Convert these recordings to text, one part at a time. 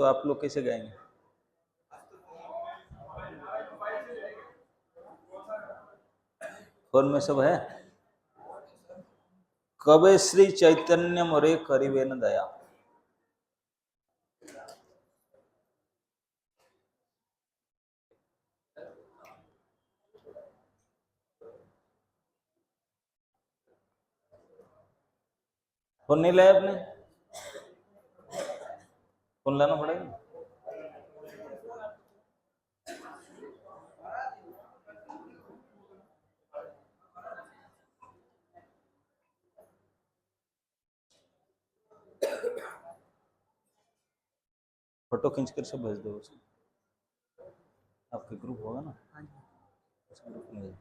तो आप लोग कैसे गाएंगे? फोन में सब है। कबे श्री चैतन्य मोरे करिबे न दया। फोन नहीं लाया आपने? फोन लाना पड़ेगा। फोटो खींच कर सब भेज दो उसको। आपके ग्रुप होगा ना, उस ग्रुप में।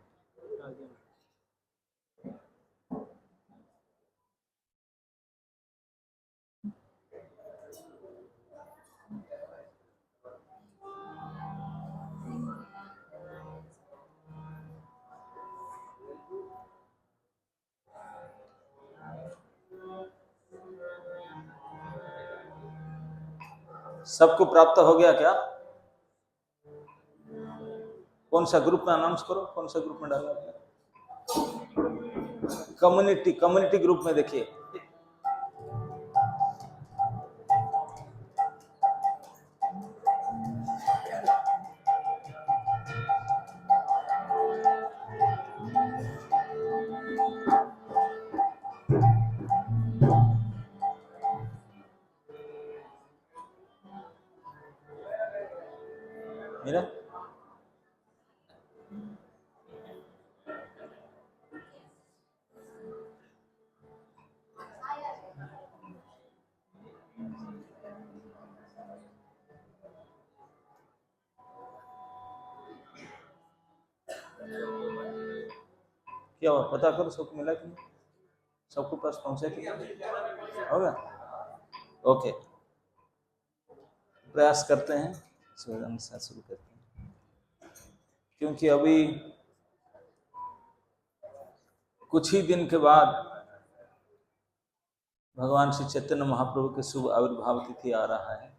सबको प्राप्त हो गया क्या? कौन सा ग्रुप में अनाउंस करो, कौन सा ग्रुप में डालो? कम्युनिटी ग्रुप में देखिए। मेरा क्या हुआ पता करो, सबको मिला कि नहीं, सबको पास पहुंचा कि नहीं? होगा। ओके, प्रयास करते हैं, सुबह से शुरू करते हैं, क्योंकि अभी कुछ ही दिन के बाद भगवान श्री चैतन्य महाप्रभु के शुभ आविर्भाव तिथि आ रहा है।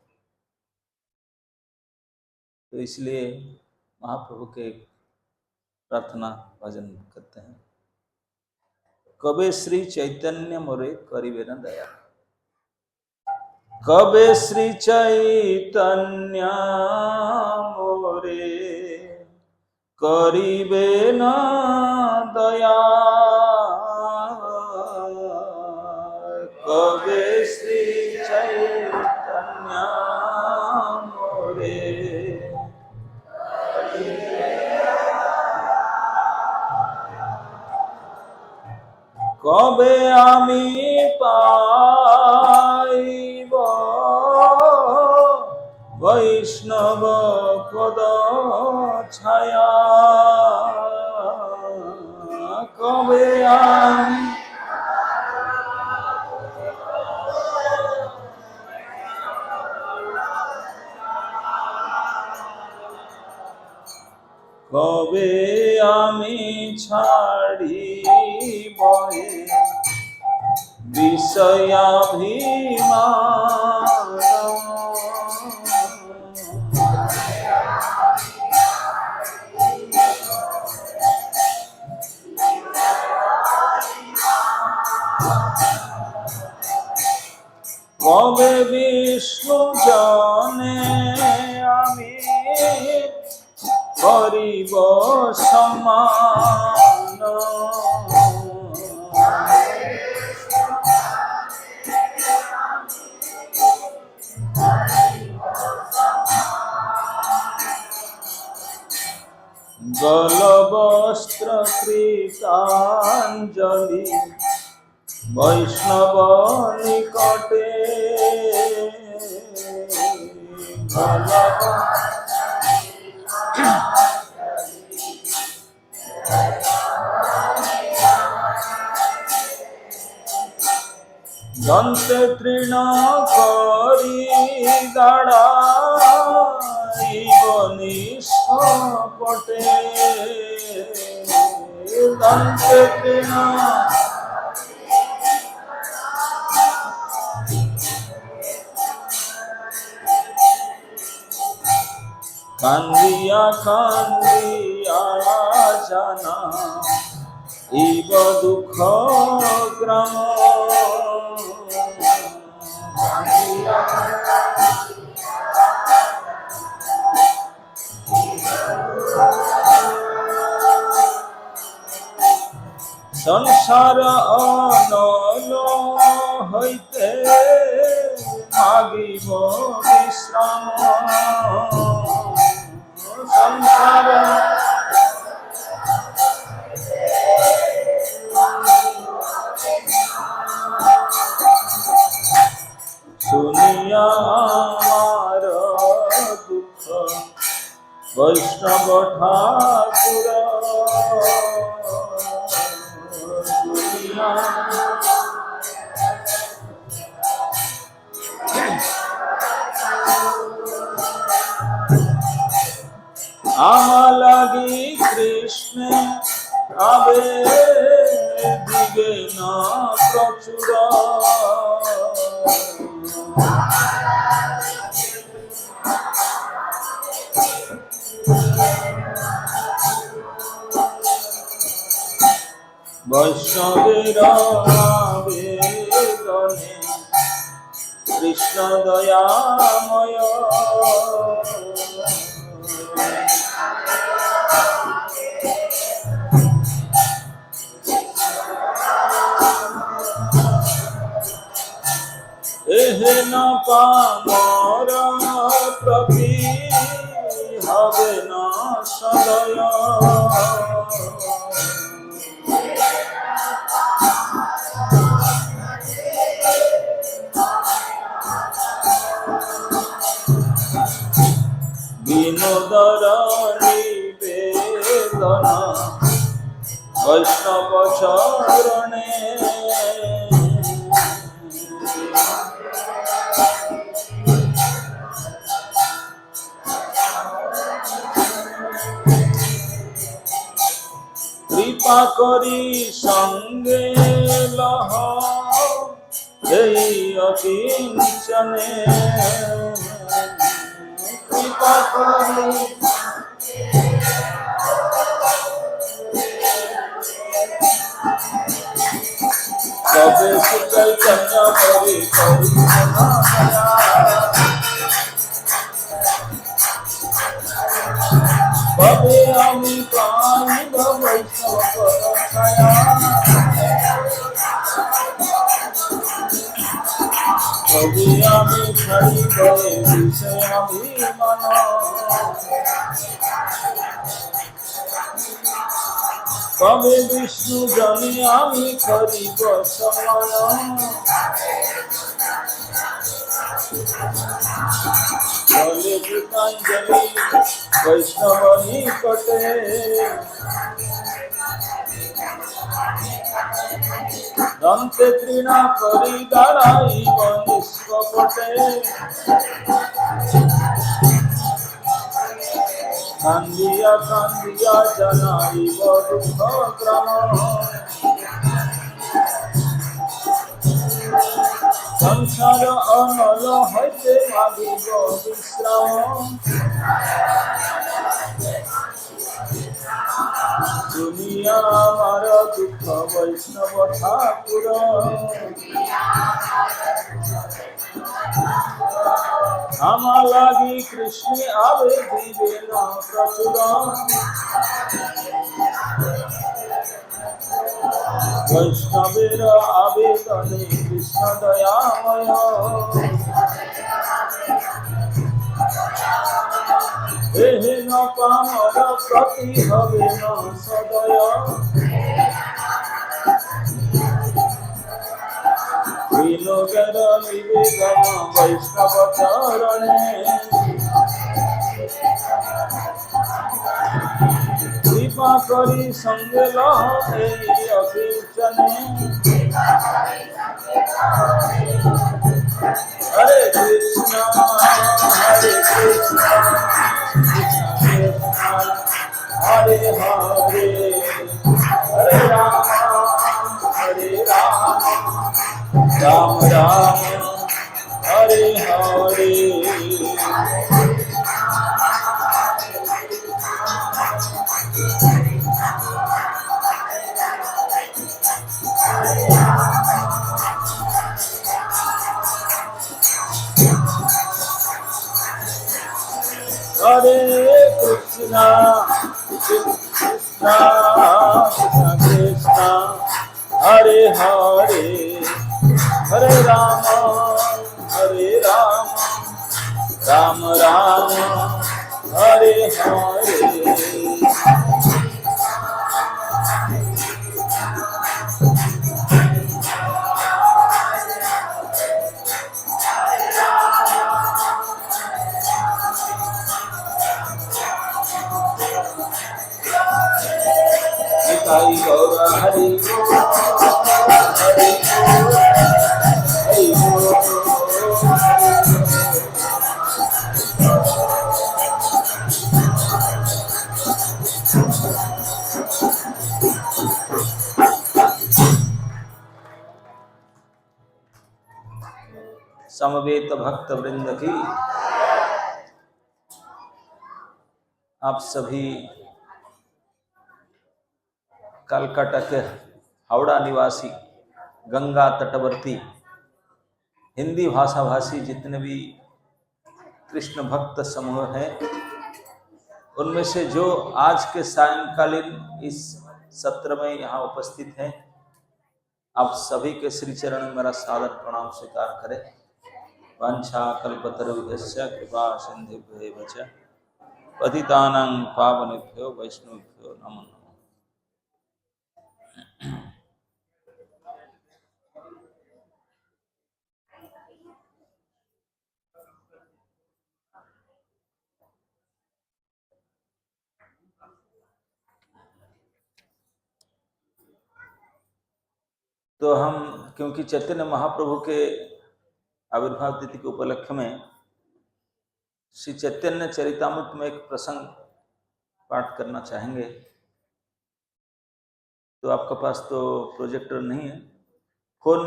तो इसलिए महाप्रभु के प्रार्थना भजन करते हैं। कबे श्री चैतन्य मोरे करिबे न दया। कबे श्री चैतन्य मोरे करिबे न दया। कबे श्री चैतन्य मोरे कबे आमी पाइब वैष्णव पद छाया। कबे आमी কবে আমি ছাড়িব বিষয়াভিমান। কবে বিষ্ণু জনে আমি করিব সমান। গলবস্ত্র কৃতাঞ্জলি বৈষ্ণব নিকটে। দন্তে তৃণ করি দাঁড়াইব নিষ্কপটে। দন্তে তৃণ কান্দিয়া কান্দিয়া জানা ইব দুঃখ গ্রাম সংসার অনল হইতে মাগিব বিশ্রাম সংসার শুনিয়া আমার দুঃখ বৈষ্ণব ঠাকুর আমার লাগি কৃষ্ণ আবে দিবে না প্রচুর বৈষ্ণবের আবেদনে কৃষ্ণ দয়াময় এহে না পামর প্রতি হবে না সদয় বিনোদর নিবেদন বৈষ্ণব চরণে কৃপা করি সঙ্গে লহ এই অকিঞ্চনে কৃপা করি তবে চৈতন্য করি তবে আমি পাইব বৈষ্ণব ছায়া তবে আমি ছাড়িব বিষয় অভিমান তবে বিষ্ণু জানি আমি করিব সমান বলে গীতাঞ্জলি বৈষ্ণব নিকটে দন্তে তৃণা করি দাঁড়াইব নিষ্কপটে কান্দিয়া কান্দিয়া জানাইব দুঃখ গ্রাম সংসার অনল হইতে মাগিব বিশ্রাম দুনিয়া আমার দুঃখ বৈষ্ণব ঠাকুর আমার লাগি কৃষ্ণ আবে দিবে না প্রচুর বৈষ্ণবের আবেদনে কৃষ্ণ দয়াময় এহে ন পামর প্রতি হবে না সদয় বিনোগের নিবেদন বৈষ্ণব চরণে কৃপা করি সঙ্গে লহ এই অকিঞ্চনে হরে কৃষ্ণ হরে Krishna Hare Hare Hare Ram Ram Ram Hare Hare Hare Krishna, Krishna Krishna, Hare Hare, Hare Rama, Hare Rama, Rama Rama, Hare Hare. Nitai Gaura Hari Hari Hari समवेत भक्त वृंद की आप सभी कलकत्ता के हावड़ा निवासी गंगा तटवर्ती हिंदी भाषा भाषी जितने भी कृष्ण भक्त समूह हैं, उनमें से जो आज के सायंकालीन इस सत्र में यहाँ उपस्थित हैं, आप सभी के श्री चरण में मेरा सादर प्रणाम स्वीकार करें। वांछा कल्पतरुभ्यश्च कृपा सिन्धुभ्येव च पतितानां पावनेभ्यो वैष्णवेभ्यो नमो नमः। तो हम क्योंकि चैतन्य महाप्रभु के आविर्भाव तिथि के उपलक्ष्य में श्री चैतन्य चरितामृत में एक प्रसंग पाठ करना चाहेंगे। तो आपके पास तो प्रोजेक्टर नहीं है, फोन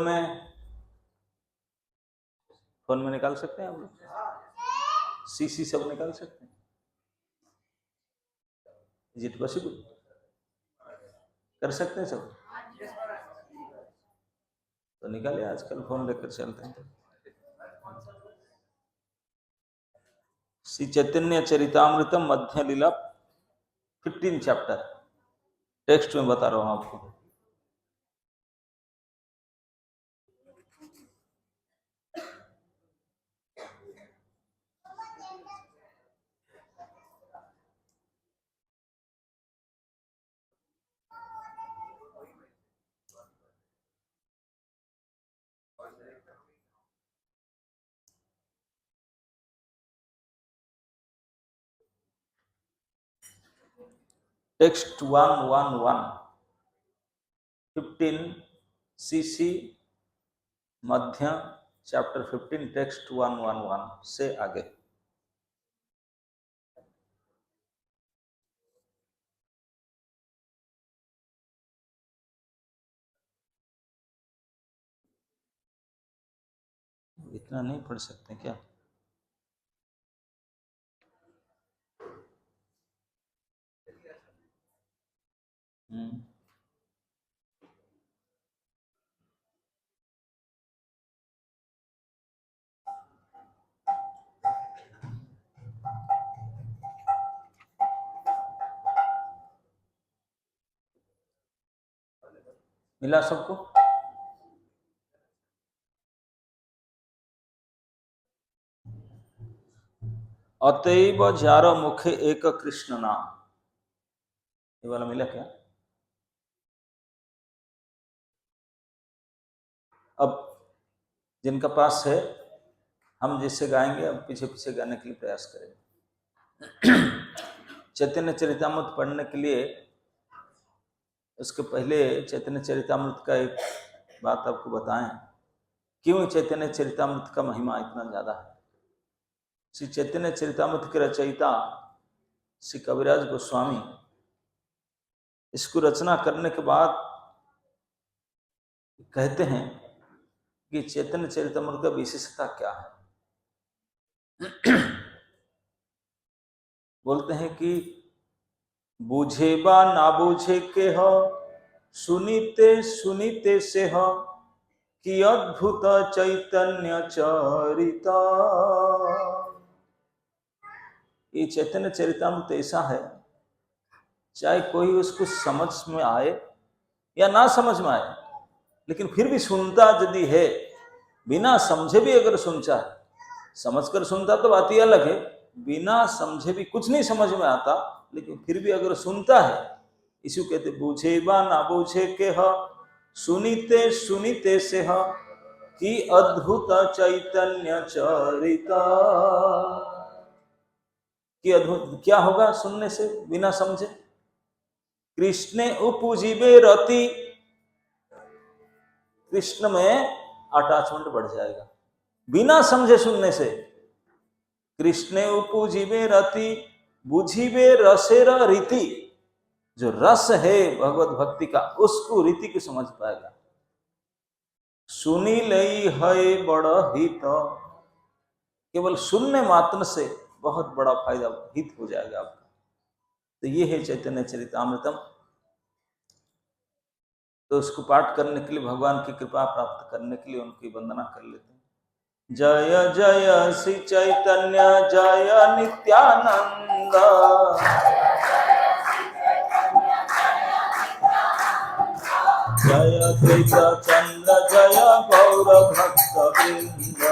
में निकाल सकते हैं आप लोग, सीसी सब निकाल सकते हैं। Is it possible? कर सकते हैं सब? तो निकालिए, आजकल फोन लेकर चलते हैं। श्री चैतन्य चरितामृतम मध्य लीला 15 चैप्टर, टेक्स्ट में बता रहा हूं आपको। टेक्स्ट 111 15 सीसी मध्य चैप्टर 15 टेक्स्ट 111 से आगे। इतना नहीं पढ़ सकते क्या? मिला सबको? अतएव जार मुखे एक कृष्ण नाम, ये वाला मिला क्या? अब जिनका पास है, हम जिससे गाएंगे, अब पीछे पीछे गाने के लिए प्रयास करेंगे। चैतन्य चरितामृत पढ़ने के लिए उसके पहले चैतन्य चरितामृत का एक बात आपको बताएं, क्यों चैतन्य चरितामृत का महिमा इतना ज्यादा है। श्री चैतन्य चरितामृत के रचयिता श्री कविराज गोस्वामी इसको रचना करने के बाद कहते हैं कि चैतन्य चरितामृत का विशेषता क्या है। बोलते हैं कि बूझे बा ना बूझे के हो, सुनीते सुनीते से हो कि अद्भुत चैतन्य चरिता। ये चैतन्य चरितामृत ऐसा है, चाहे कोई उसको समझ में आए या ना समझ में आए, लेकिन फिर भी सुनता यदि है, बिना समझे भी अगर सुनता है, समझकर सुनता तो बात ही अलग है, बिना समझे भी कुछ नहीं समझ में आता, लेकिन फिर भी अगर सुनता है, इसी कहते बूझे बा ना बूझे के ह, सुनीते सुनीते से ह, कि अद्भुत चैतन्य चरिता। कि अद्भुत क्या होगा सुनने से बिना समझे? कृष्ण उपजीवे रति, कृष्ण में अटैचमेंट बढ़ जाएगा बिना समझे सुनने से। कृष्ण उपजीवे रति, बुझीवे रसेर रीति, जो रस है भगवत भक्ति का, उसको रीति को समझ पाएगा। सुनी लई है बड़ हित, केवल सुनने मात्र से बहुत बड़ा फायदा हित हो जाएगा आपका। तो ये है चैतन्य चरितामृतम। तो उसको पाठ करने के लिए, भगवान की कृपा प्राप्त करने के लिए उनकी वंदना कर लेते हैं। जय जय श्री चैतन्य जय नित्यानंद, जय कृष्ण चंद्र जय गौर भक्त वृंद,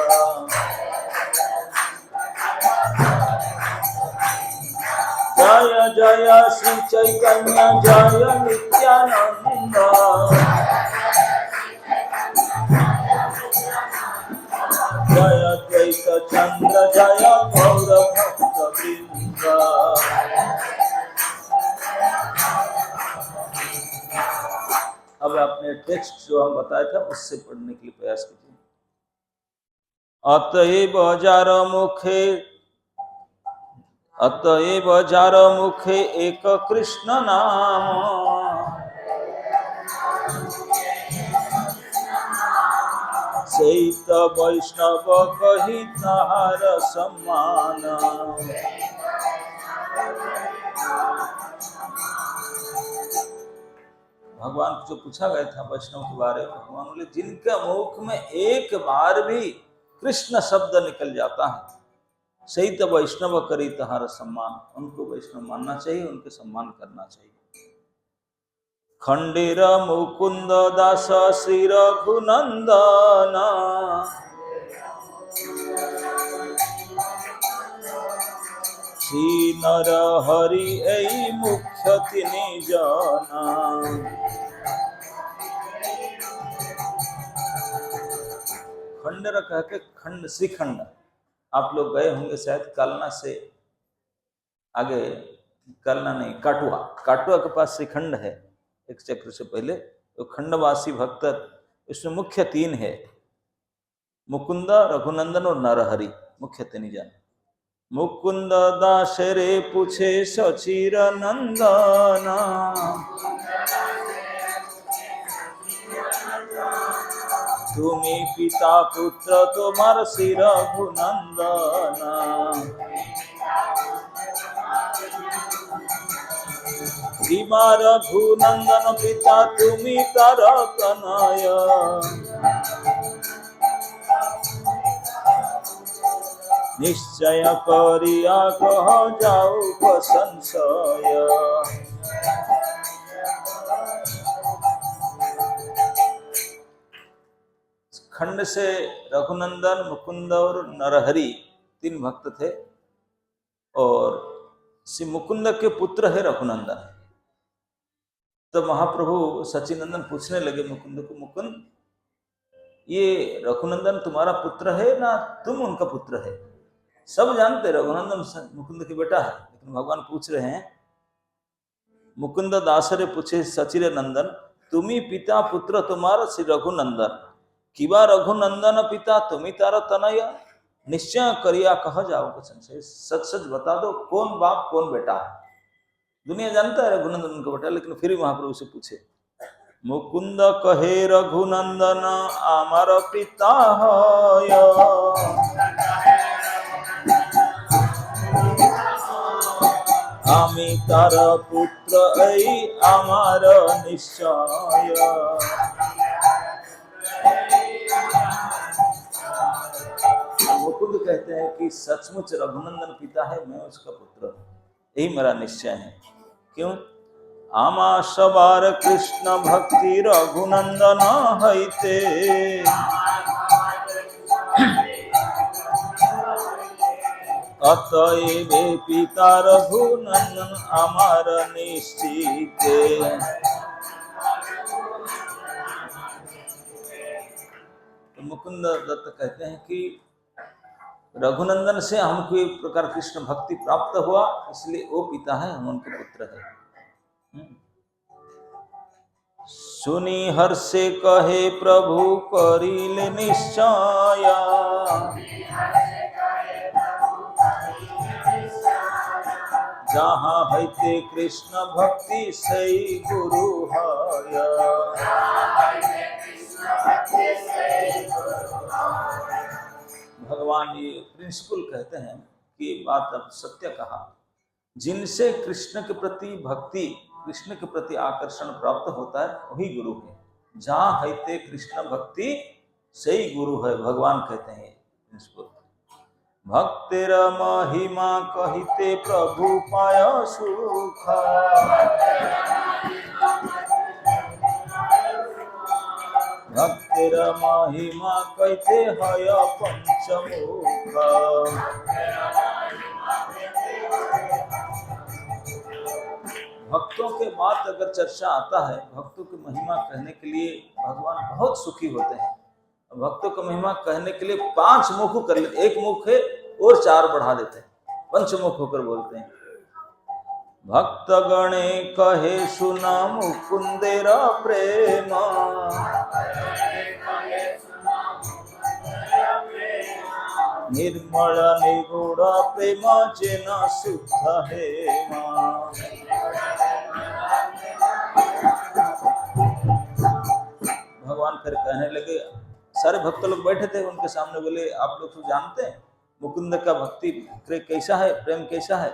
जय जय श्री चैतन्य जय नित्यानंद, जय कृष्ण चंद्र जय गौर भक्त वृंद। अब आपने टेक्स्ट जो हम बताया था उससे पढ़ने के लिए प्रयास कीजिए। अतएव जार मुखे, अतएव जार मुखे एक कृष्ण नाम, सहित वैष्णव कही ताहार सम्मान। भगवान को जो पूछा गया था वैष्णव के बारे में, भगवान बोले जिनके मुख में एक बार भी कृष्ण शब्द निकल जाता है, सही तो वैष्णव करी तहार सम्मान, उनको वैष्णव मानना चाहिए, उनके सम्मान करना चाहिए। खंडेर मुकुंद दास श्री रघुनंदन, श्री नर हरि ऐ मुख्य तिनि जना। खंडेर कह के खंड, श्रीखंड, आप लोग गए होंगे शायद कालना से आगे, कालना नहीं काटुआ, काटुआ के पास श्रीखंड है एक चक्र से पहले। तो खंडवासी भक्त, इसमें मुख्य तीन है, मुकुंद, रघुनंदन और नरहरि, मुख्य तीन जन। मुकुंद दास रे पूछे सचिर नंदन, तुमी पिता पुत्र तुम्हार श्री रघुनंदन, भीमा रघुनंदन पिता तुमी तार तनय, निश्चय करिया कह जाऊ संशय। खंड से रघुनंदन, मुकुंद और नरहरि तीन भक्त थे, और श्री मुकुंद के पुत्र है रघुनंदन। तो महाप्रभु सचिनंदन पूछने लगे मुकुंद को, मुकुंद ये रघुनंदन तुम्हारा पुत्र है ना तुम उनका पुत्र है? सब जानते रघुनंदन मुकुंद के बेटा है, लेकिन भगवान पूछ रहे हैं, मुकुंद दासरे पूछे सचिर नंदन, तुम्ही पिता पुत्र तुम्हारा श्री रघुनंदन, किबा रघुनंदन पिता तुम्ही तारा तनय, निश्चय करिया कह जाओ संशय। सच सच बता दो कौन बाप कौन बेटा है। दुनिया जानता है रघुनंदन उनका बेटा, लेकिन फिर भी महाप्रभु से पूछे। मुकुंद कहे रघुनंदन आमार पिता है, आमी तार पुत्र ऐ आमार निश्चय। मुकुंद खुद कहते हैं कि सचमुच रघुनंदन पिता है, मैं उसका पुत्र हूँ, यही मेरा निश्चय है। क्यों? आमा सवार कृष्ण भक्ति रघुनंदन हईते, अतएव पिता रघुनंदन अमर निश्चिते। तो मुकुंद दत्त कहते हैं कि रघुनंदन से हमको एक प्रकार कृष्ण भक्ति प्राप्त हुआ, इसलिए वो पिता है, हम उनके पुत्र है। सुनी हर्षे कहे प्रभु करिले निश्चय, जहाँ हईते कृष्ण भक्ति सही गुरु है। भगवान ये प्रिंसिपल कहते हैं कि बात अब सत्य कहा, जिनसे कृष्ण के प्रति भक्ति, कृष्ण के प्रति आकर्षण प्राप्त होता है वही गुरु है। जहाँ हईते कृष्ण भक्ति सही गुरु है, भगवान कहते हैं प्रिंसिपल। भक्तिर महिमा कहिते प्रभु पाय सुख, भक्तिर महिमा कहते हय पंचमुख। भक्तों के बात अगर चर्चा आता है, भक्तों की महिमा कहने के लिए भगवान बहुत सुखी होते हैं। भक्तों की महिमा कहने के लिए 5 मुख कर लेते, एक मुख है और 4 बढ़ा देते हैं, पंचमुख होकर बोलते हैं। भक्त गणे कहे सुना मुकुंदेर प्रेम, निर्मल निगूढ़ प्रेम जेन शुद्ध हेमा। भगवान फिर कहने लगे, सारे भक्त लोग बैठे थे उनके सामने, बोले आप लोग तो जानते हैं मुकुंद का भक्ति कैसा है, प्रेम कैसा है?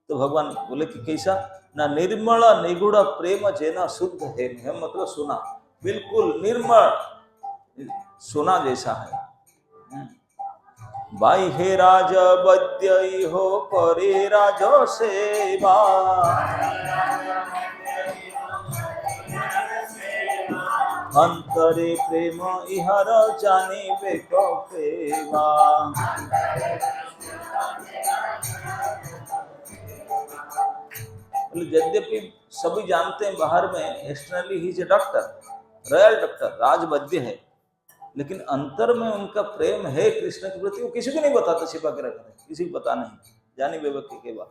तो भगवान बोले कि कैसा? ना निर्मल निगूढ़ प्रेम जेना शुद्ध है, मतलब सोना, बिल्कुल निर्मल सोना जैसा है। बाई हे राज बद्य हो करे राज सेवा, अंतरे प्रेम इहर जानी बेकपेवा। यद्यपि सभी जानते हैं बाहर में externally he is a doctor, royal doctor, राजवैद्य है, लेकिन अंतर में उनका प्रेम है कृष्ण के प्रति, वो किसी को नहीं बताता, छिपा के रखते, किसी को पता नहीं, जानी बेवक्की के बाद।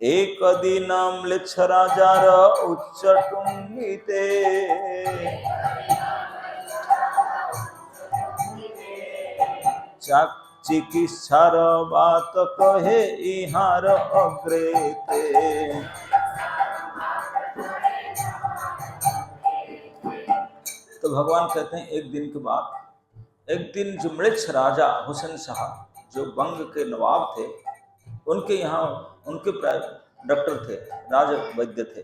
एक दिन म्लेच्छ राजार उच्च टुंगिते, चिकित्सार बात कहे इहार अग्रेते। तो भगवान कहते हैं एक दिन के बाद, एक दिन जो म्लेच्छ राजा हुसैन शाह जो बंग के नवाब थे, उनके यहाँ उनके डॉक्टर थे, राज वैद्य थे।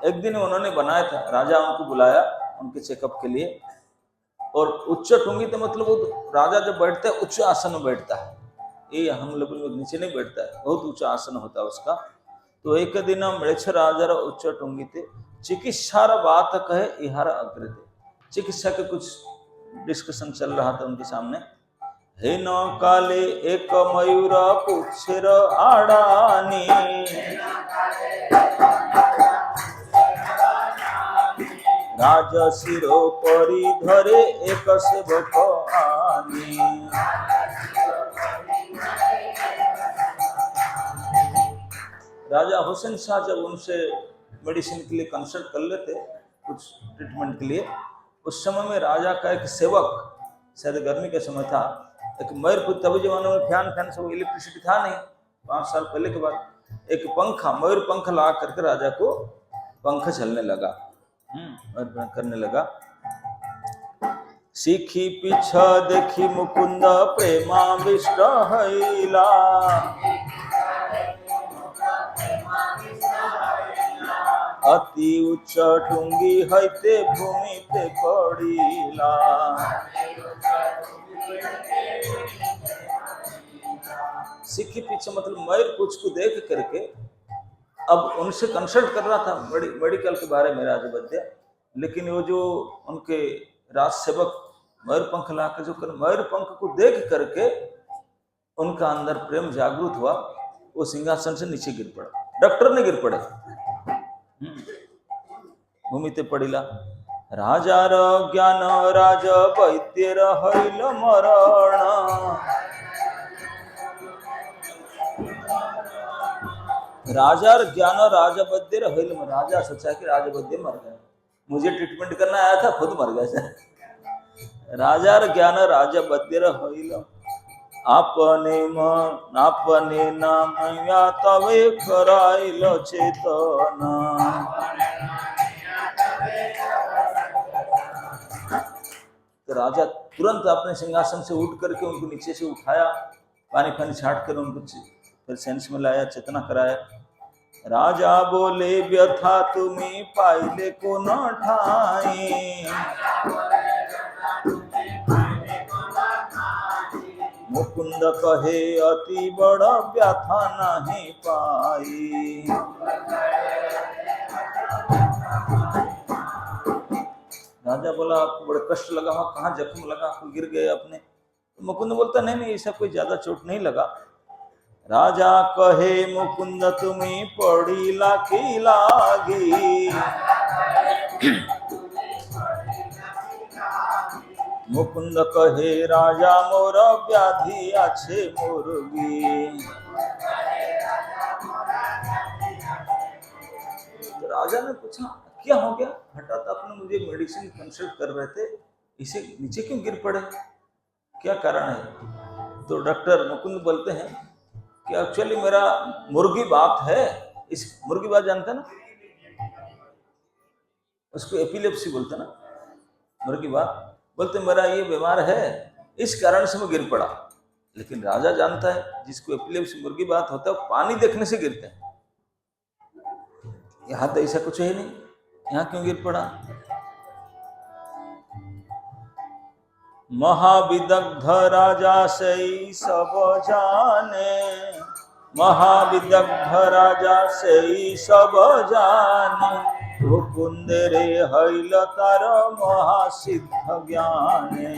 एक दिन उन्होंने बनाया था, राजा उनको बुलाया उनके चेकअप के लिए, और उच्च टुंगी तो मतलब वो राजा जब बैठता है उच्च आसन में बैठता है, ये हम लोग नीचे नहीं बैठता है, बहुत ऊंचा आसन होता है उसका। तो एक दिन म्लेच्छ राजा उच्च टुंगी थे, चिकित्सार बात कहे इहार अग्र थे, चिकित्सा के कुछ डिस्कशन चल रहा था उनके सामने। हे न काले एक मयूर पुच्छेर आड़ानी, राज शिरो परी धरे एक सेवक आनी। राजा हुसैन शाह जब उनसे मेडिसिन के लिए कंसल्ट कर लेते कुछ ट्रीटमेंट के लिए, उस समय में राजा का एक सेवक, शायद गर्मी का समय था, एक मयूर पुच्छ, तभी जमाने में फैन सब इलेक्ट्रिसिटी था नहीं, 5 साल पहले के बाद, एक पंखा, मयूर पंख ला करके राजा को पंख चलने लगा, करने लगा। सीखी पीछा देखी मुकुंद प्रेमाविष्ट हईला, अति उच्च टुंगी हईते भूमि पे पड़ीला। सिक्की पीछे मतलब मयूर पूछ को देख करके अब उनसे कंसल्ट कर रहा था मेडिकल के बारे में राजवैद्य, लेकिन वो जो उनके राज सेवक मयूर पंख ला के जो मयूर पंख को देख करके उनका अंदर प्रेम जागृत हुआ, वो सिंहासन से नीचे गिर पड़ा। डॉक्टर ने गिर पड़े, भूमिते पड़िला। राजार ज्ञान राज वैद्यर हईल मरण, राजार ज्ञान राज वैद्यर हईल मरण। राजा सोचा कि राज वैद्य मर गए, मुझे ट्रीटमेंट करना आया था, खुद मर गए। राजार ज्ञान राज वैद्यर हईल, आपने नाम या तवे कराइल चेतना। तो राजा तुरंत अपने सिंहासन से उठ करके उनको नीचे से उठाया, पानी पानी छाट कर उनको फिर सेंस में लाया, चेतना कराया। राजा बोले व्यथा तुम्हें पाइले को न ठाई, मुकुंद कहे अति बड़ा व्यथा नहीं पाई। राजा बोला आपको बड़ा कष्ट लगा, कहाँ जख्म लगा, आपको गिर गए अपने? तो मुकुंद बोलता नहीं नहीं, ऐसा कोई ज्यादा चोट नहीं लगा। राजा कहे मुकुंद तुम्हें पड़ी लागी लागी, मुकुंद कहे राजा मोर व्याधि अच्छे मुर्गी। तो राजा ने पूछा क्या हो गया, हठात आपने मुझे मेडिसिन कंसल्ट कर रहे थे, इसे नीचे क्यों गिर पड़े, क्या कारण है? तो डॉक्टर मुकुंद बोलते हैं कि एक्चुअली मेरा मुर्गी बात है। इस मुर्गी बात जानते ना, उसको एपिलेप्सी बोलते ना, मुर्गी बात बोलते मेरा ये बीमार है, इस कारण से मैं गिर पड़ा। लेकिन राजा जानता है जिसको एपिलेप्सी मुर्गी बात होता है पानी देखने से गिरते हैं, यहाँ तो ऐसा कुछ है नहीं, यहाँ क्यों गिर पड़ा? महाविदग्ध राजा से सब जाने, महाविदग्ध राजा से सब जाने, मुकुंद रे हईल तार महासिद्ध ज्ञाने।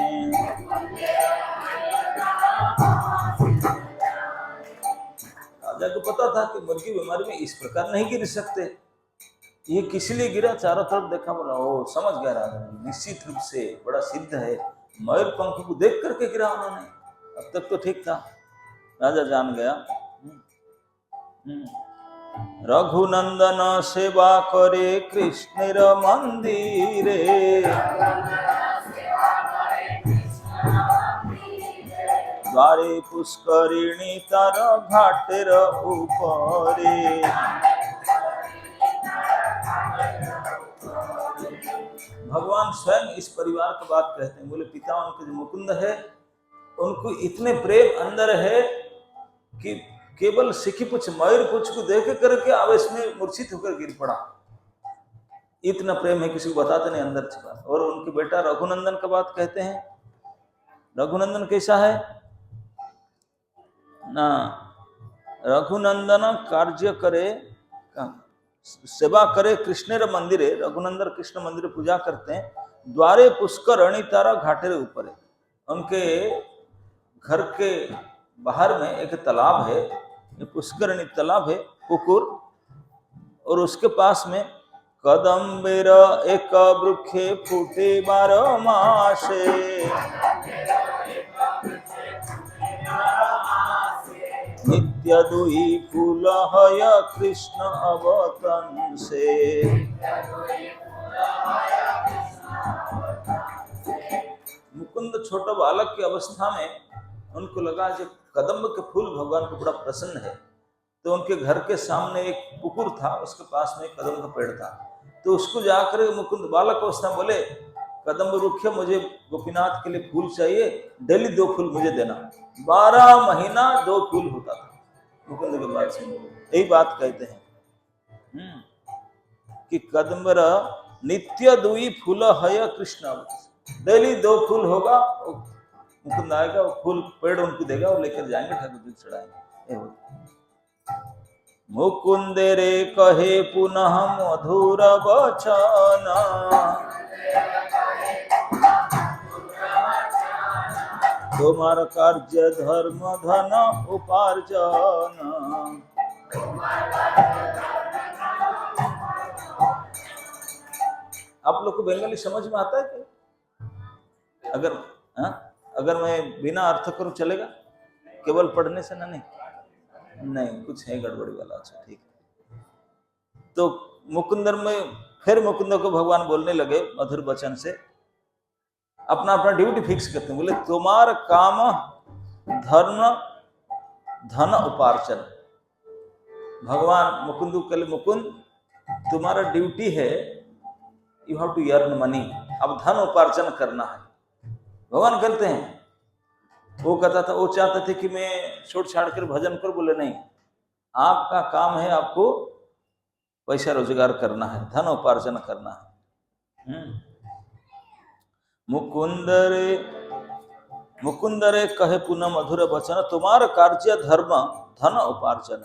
राजा को पता था कि मुर्गी बीमारी में इस प्रकार नहीं गिर सकते, ये किस लिए गिरा, चारों तरफ देखा, बोला ओ समझ गया राजा, निश्चित रूप से बड़ा सिद्ध है, मयूर पंख को देख करके गिरा उन्होंने। अब तक तो ठीक था, राजा जान गया। रघुनंदन सेवा करे कृष्णेर मंदिरे, द्वारे पुष्करिणी तार घाटेर ऊपरे। भगवान स्वयं इस परिवार की बात कहते हैं, बोले पिता उनके जो मुकुंद है उनको इतने प्रेम अंदर है कि केवल सिखी पुछ मयूर पुछ को देख करके आवेश में मूर्छित होकर गिर पड़ा। इतना प्रेम है, किसी को बताते नहीं, अंदर छिपा। और उनके बेटा रघुनंदन का बात कहते हैं, रघुनंदन कैसा है ना, रघुनंदन कार्य करे, सेवा करे कृष्णेर मंदिरे, रघुनंदन कृष्ण मंदिर पूजा करते हैं, द्वारे पुष्कर अणितारा घाटेरे ऊपर है। उनके घर के बाहर में एक तालाब है, पुष्करणी तालाब है, कुकुर, और उसके पास में कदम्बेर एक वृक्षे फूटे 12 मासे, नित्य दुई फूल हय कृष्ण अवतन से। मुकुंद छोटा बालक की अवस्था में उनको लगा जब कदम्ब के फूल भगवान को बड़ा प्रसन्न है, तो उनके घर के सामने एक कुकुर था, उसके पास में एक कदम्ब का पेड़ था, तो उसको जाकर मुकुंद बालक अवस्था बोले कदम्ब रुख है, मुझे गोपीनाथ के लिए फूल चाहिए, डेली 2 फूल मुझे देना। 12 महीना 2 फूल होता था मुकुंद के पास में। यही बात कहते हैं कि कदम्बर नित्य दुई फूल हय कृष्ण, डेली 2 फूल होगा, मुकुंद आएगा, वो फूल पेड़ उनको देगा, वो लेकर जाएंगे, ठाकुर जी चढ़ाएंगे। मुकुंद रे कहे पुनः मधुर वचन, तुम्हार कार्य धर्म धन उपार्जन। आप लोग को बंगाली समझ में आता है क्या? अगर मैं बिना अर्थ करूं चलेगा? केवल पढ़ने से ना? नहीं कुछ है गड़बड़ी वाला। अच्छा ठीक। तो मुकुंदर में फिर मुकुंद को भगवान बोलने लगे मधुर वचन से, अपना अपना ड्यूटी फिक्स करते हैं। बोले तुम्हार काम धर्म धन उपार्जन। भगवान मुकुंद को कहे मुकुंद तुम्हारा ड्यूटी है, you have to earn money. अब धन उपार्जन करना है। भगवान करते हैं। वो कहता था, वो चाहते थे कि मैं छोड़ छाड़ कर भजन कर। बोले नहीं, आपका काम है आपको पैसा रोजगार करना है, धन उपार्जन करना है। मुकुंद रे कहे पुनः मधुर वचन, तुम्हार कार्य धर्म धन उपार्जन।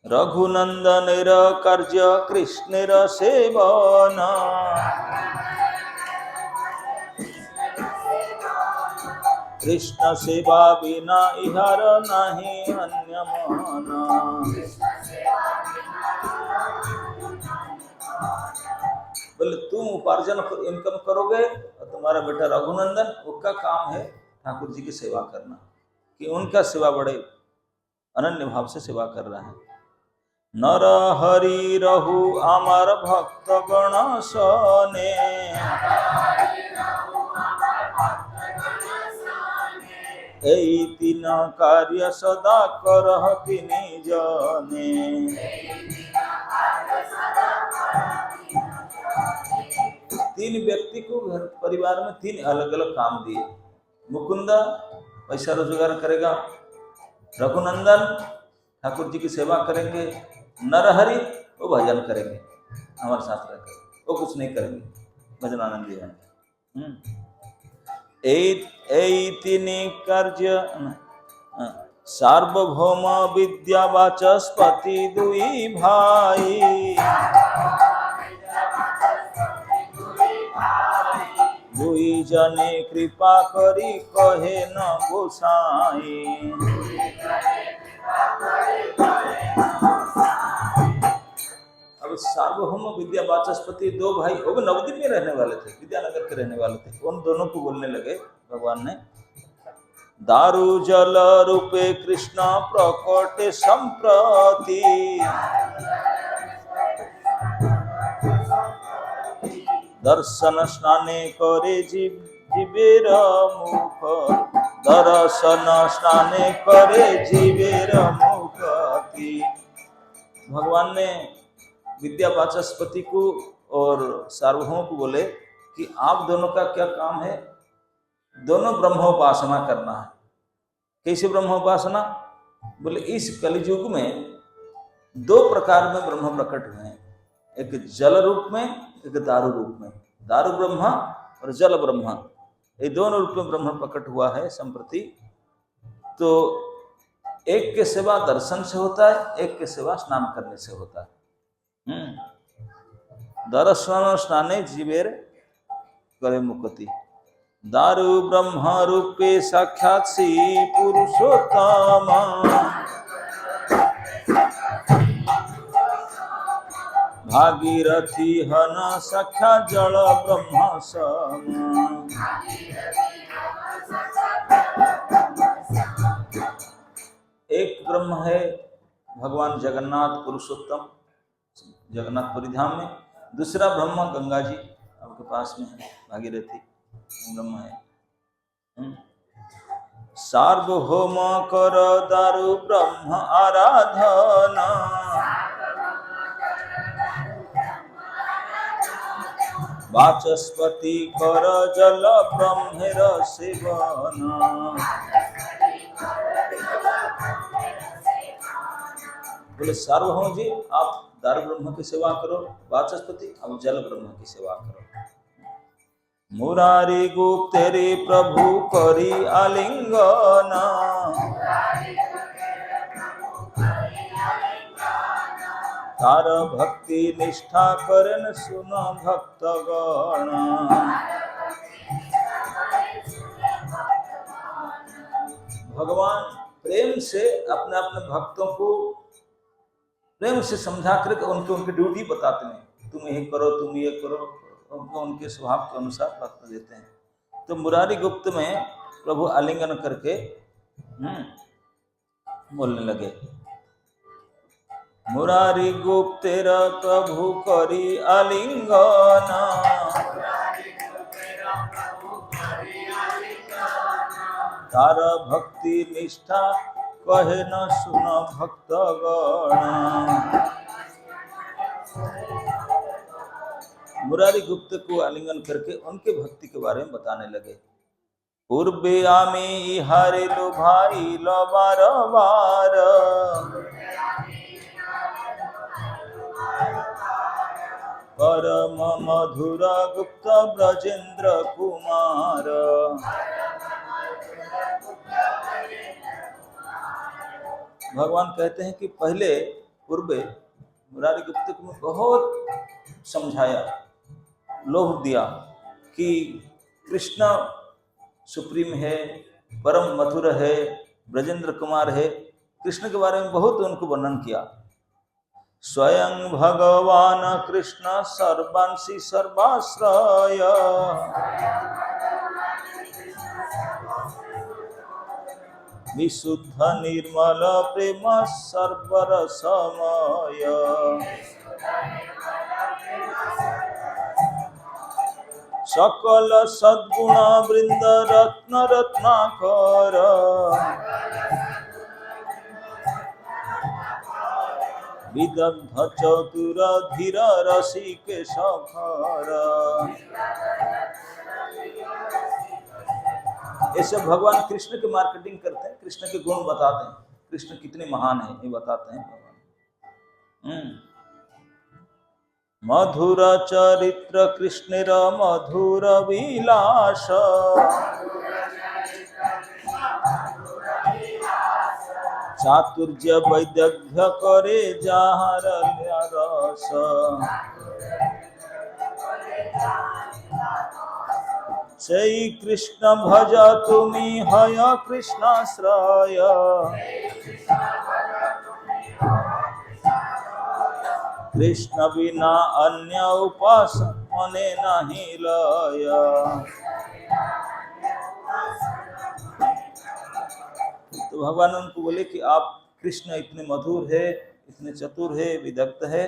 रघुनंदन कार्य कृष्ण सेवन, कृष्ण सेवा बिना इहार नहीं अन्य मन। बोले तुम उपार्जन इनकम करोगे और तुम्हारा बेटा रघुनंदन, उसका काम है ठाकुर जी की सेवा करना, कि उनका सेवा बड़े अनन्य भाव से सेवा कर रहा है। नर हरि रहु अमर भक्त गण सने, एई तीन कार्य सदा करह तिनि जने। तीन व्यक्ति को घर परिवार में तीन अलग अलग काम दिए। मुकुंद पैसा रोजगार करेगा, रघुनंदन ठाकुर जी की सेवा करेंगे, नरहरि वो भजन करेंगे हमारे साथ रहकर, वो कुछ नहीं करेंगे, भजन आनंद है। तीन कार्य सार्वभौम विद्या वाचस्पति दुई भाई, दुई जने कृपा करी कहे न गोसाई। अब सार्वभौम विद्या वाचस्पति दो भाई, वो भी नवद्वीप में रहने वाले थे, विद्यानगर के रहने वाले थे। उन दोनों को बोलने लगे भगवान ने, दारु जल रूपे कृष्ण प्रकट संप्रति, दर्शन स्नाने करे जीवेर मुख, दर्शन स्नाने करे जीवेर मुखति। भगवान ने विद्या वाचस्पति को और सार्वभौम को बोले कि आप दोनों का क्या काम है? दोनों ब्रह्मोपासना करना है। कैसे ब्रह्मोपासना? बोले इस कलियुग में दो प्रकार में ब्रह्म प्रकट हुए हैं, एक जल रूप में, एक दारु रूप में। दारु ब्रह्मा और जल ब्रह्मा, ये दोनों रूप में ब्रह्म प्रकट हुआ है संप्रति। तो एक के सेवा दर्शन से होता है, एक के सेवा स्नान करने से होता है। दर्शन स्नाने जीवेर करे मुक्ति, दारु ब्रह्म रूपे साक्षात श्री पुरुषोत्तम, भागीरथी हन सख्या जल ब्रह्म सम। एक ब्रह्म है भगवान जगन्नाथ पुरुषोत्तम, जगन्नाथपुरी धाम में। दूसरा ब्रह्म गंगा जी आपके पास में है, भागीरथी ब्रह्म है। सार्वभौम कर दारु ब्रह्म आराधना, वाचस्पति कर जल ब्रह्मेर सेवन। बोले सार्वभौम जी आप दारु ब्रह्म की सेवा करो, वाचस्पति अब जल ब्रह्म की सेवा करो। मुरारी गुप्त रे प्रभु करी आलिंगन, तार भक्ति निष्ठा करन सुन भक्तगण। भगवान प्रेम से अपने अपने भक्तों को प्रेम से समझा कर उनके उनकी ड्यूटी बताते हैं, तुम ये करो, तुम ये करो, उनको उनके स्वभाव के अनुसार भक्त देते हैं। तो मुरारी गुप्त में प्रभु आलिंगन करके बोलने लगे, मुरारी गुप्त तेरा प्रभु करी आलिंगन, तार भक्ति निष्ठा कहे न सुन भक्तगण। मुरारी गुप्त को आलिंगन करके उनके भक्ति के बारे में बताने लगे। पूर्वे आमी हरे लो भाई लो बार बार, परम मधुर गुप्त ब्रजेंद्र कुमार। भगवान कहते हैं कि पहले पूर्वे मुरारी गुप्त को बहुत समझाया, लोभ दिया कि कृष्ण सुप्रीम है, परम मधुर है, ब्रजेंद्र कुमार है। कृष्ण के बारे में बहुत उनको वर्णन किया। स्वयं भगवान कृष्ण सर्वांशी सर्वाश्रय, विशुद्ध निर्मल प्रेम सर्वरसमय। सकल सद्गुण वृंद रत्न रत्नाकर, विदग्ध चतुर धीर रसिक सखर। ऐसे भगवान कृष्ण की मार्केटिंग करते हैं, कृष्ण के गुण बताते हैं, कृष्ण कितने महान है ये बताते हैं भगवान। मधुर चरित्र कृष्णेर मधुर विलास, चातुर्य वैदग्ध्य करे जाहर रस। sei कृष्ण भज तुमी हय कृष्णाश्रय, कृष्ण बिना अन्य उपास मने नहीं लय। तो भगवान उनको बोले कि आप कृष्ण इतने मधुर है, इतने चतुर है, विदग्ध है,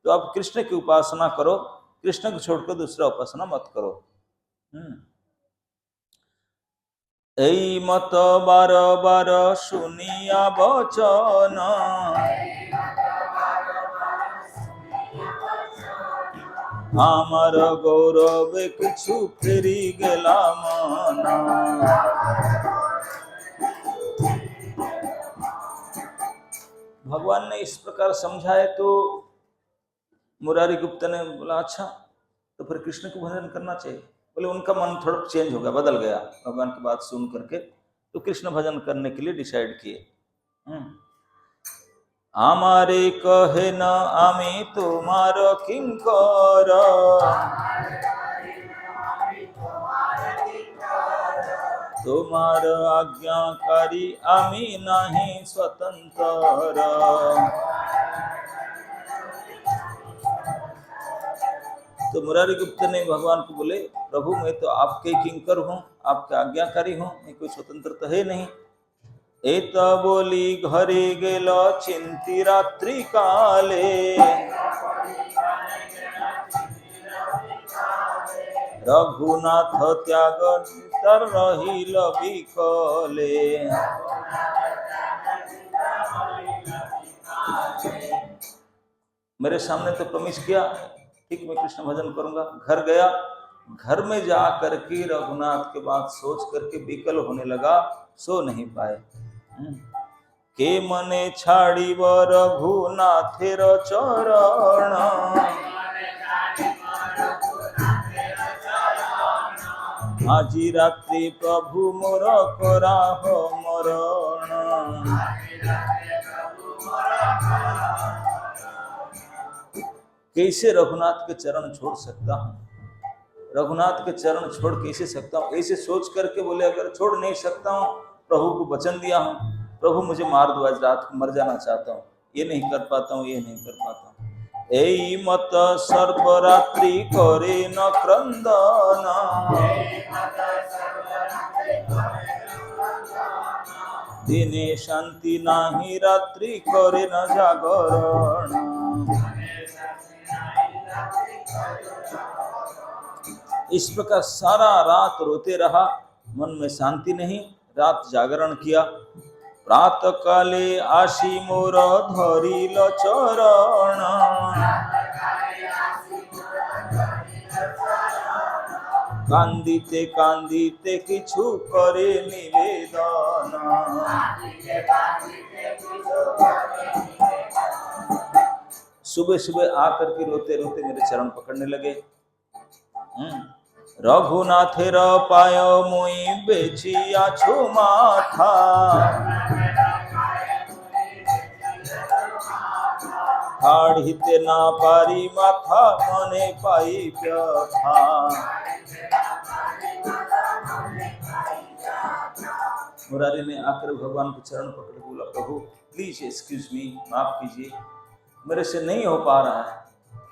तो आप कृष्ण की उपासना करो, कृष्ण को छोड़कर दूसरा उपासना मत करो। এই মত বার বার শুনিয়া বচন, আমার গৌরবে কিছু ফেরি গেলাম না। भगवान ने इस प्रकार समझाए तो मुरारी गुप्त ने बोला अच्छा तो फिर कृष्ण को भजन करना चाहिए। बोले उनका मन थोड़ा चेंज हो गया, बदल गया भगवान की बात सुन करके, तो कृष्ण भजन करने के लिए डिसाइड किए। आमारे कहे न आमी तुम्हार किंकर, तुम्हार आज्ञाकारी आमी नहीं स्वतंत्र। तो मुरारी गुप्त ने भगवान को बोले प्रभु मैं तो आपके किंकर हूँ, आपके आज्ञाकारी हूँ, मैं कोई स्वतंत्र तो है नहीं। एत बोली घरे गेल चिंती रात्रि काले, रघुनाथ त्याग तर रहिल बिकले। मेरे सामने तो प्रॉमिस किया ठीक मैं कृष्ण भजन करूंगा, घर गया, घर में जा करके रघुनाथ के बात सोच करके विकल होने लगा, सो नहीं पाए। के मने छाड़ी रघुनाथेर चरण, আজি রাত্রি প্রভু মোর করাহ মরণ। कैसे रघुनाथ के चरण छोड़ सकता हूँ, रघुनाथ के चरण छोड़ कैसे सकता हूँ? ऐसे सोच करके बोले अगर छोड़ नहीं सकता हूँ, प्रभु को वचन दिया हूँ, प्रभु मुझे मार दो, आज रात को मर जाना चाहता हूँ, ये नहीं कर पाता हूँ, ये नहीं कर पाता हूँ। এই মত সর্বরাত্রি করে ন ক্রন্দন, দিনে শান্তি নাহি রাত্রি করে ন জাগরণ। इस प्रकार सारा रात रोते रहा, मन में शांति नहीं, रात जागरण किया। प्रात काले आशी मोर धरिल चरण, कांदिते कांदिते किछु करे निवेदन। सुबह सुबह आकर के रोते रोते मेरे चरण पकड़ने लगे। रघुनाथेर पाय मुई बेचिया छु माथा, काढ़िते ना पारी माथा मने पाई व्यथा। मुरारी ने आकर भगवान के चरण पकड़ बोला, प्रभु प्लीज एक्सक्यूज मी, माफ कीजिए, मेरे से नहीं हो पा रहा है।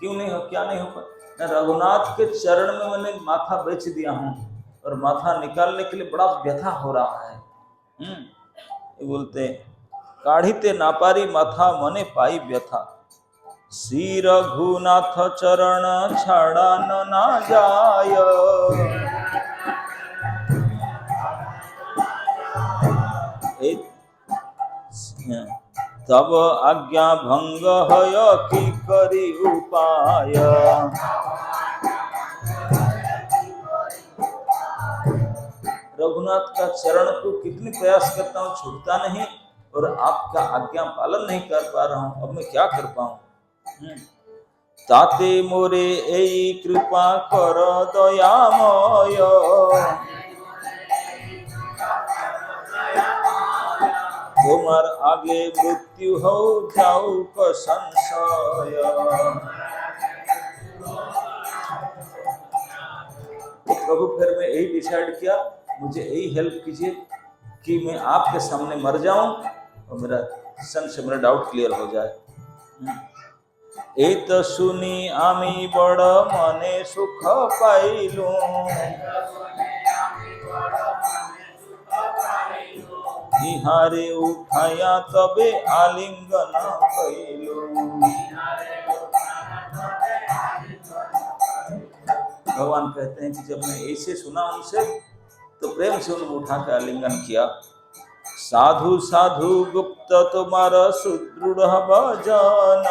क्यों नहीं हो, क्या नहीं हो पा? मैं रघुनाथ के चरण में मैंने माथा बेच दिया हूँ और माथा निकालने के लिए बड़ा व्यथा हो रहा है। ये बोलते काढ़िते नापारी माथा मने पाई व्यथा, श्री रघुनाथ चरण छाड़ा न जाय, तब आज्ञा भंग होय की करी उपाय। रघुनाथ का चरण को कितनी प्रयास करता हूँ, छूटता नहीं, और आपका आज्ञा पालन नहीं कर पा रहा हूँ, अब मैं क्या कर पाऊं? ताते मोरे एई कृपा कर दयामय, তোমার आगे मृत्यु हो जाऊ को संशय। प्रभु फिर मैं यही डिसाइड किया, मुझे यही हेल्प कीजिए कि मैं आपके सामने मर जाऊं और मेरा संशय, मेरा डाउट क्लियर हो जाए। एत सुनी आमी बड़ मने सुख पाइलू, इहारे उठाया तबे आलिंगन कइलू। भगवान कहते हैं कि जब मैं ऐसे सुना उनसे तो प्रेम से उनको उठा कर आलिंगन किया। साधु साधु गुप्त तुम्हार सुदृढ़ भजन,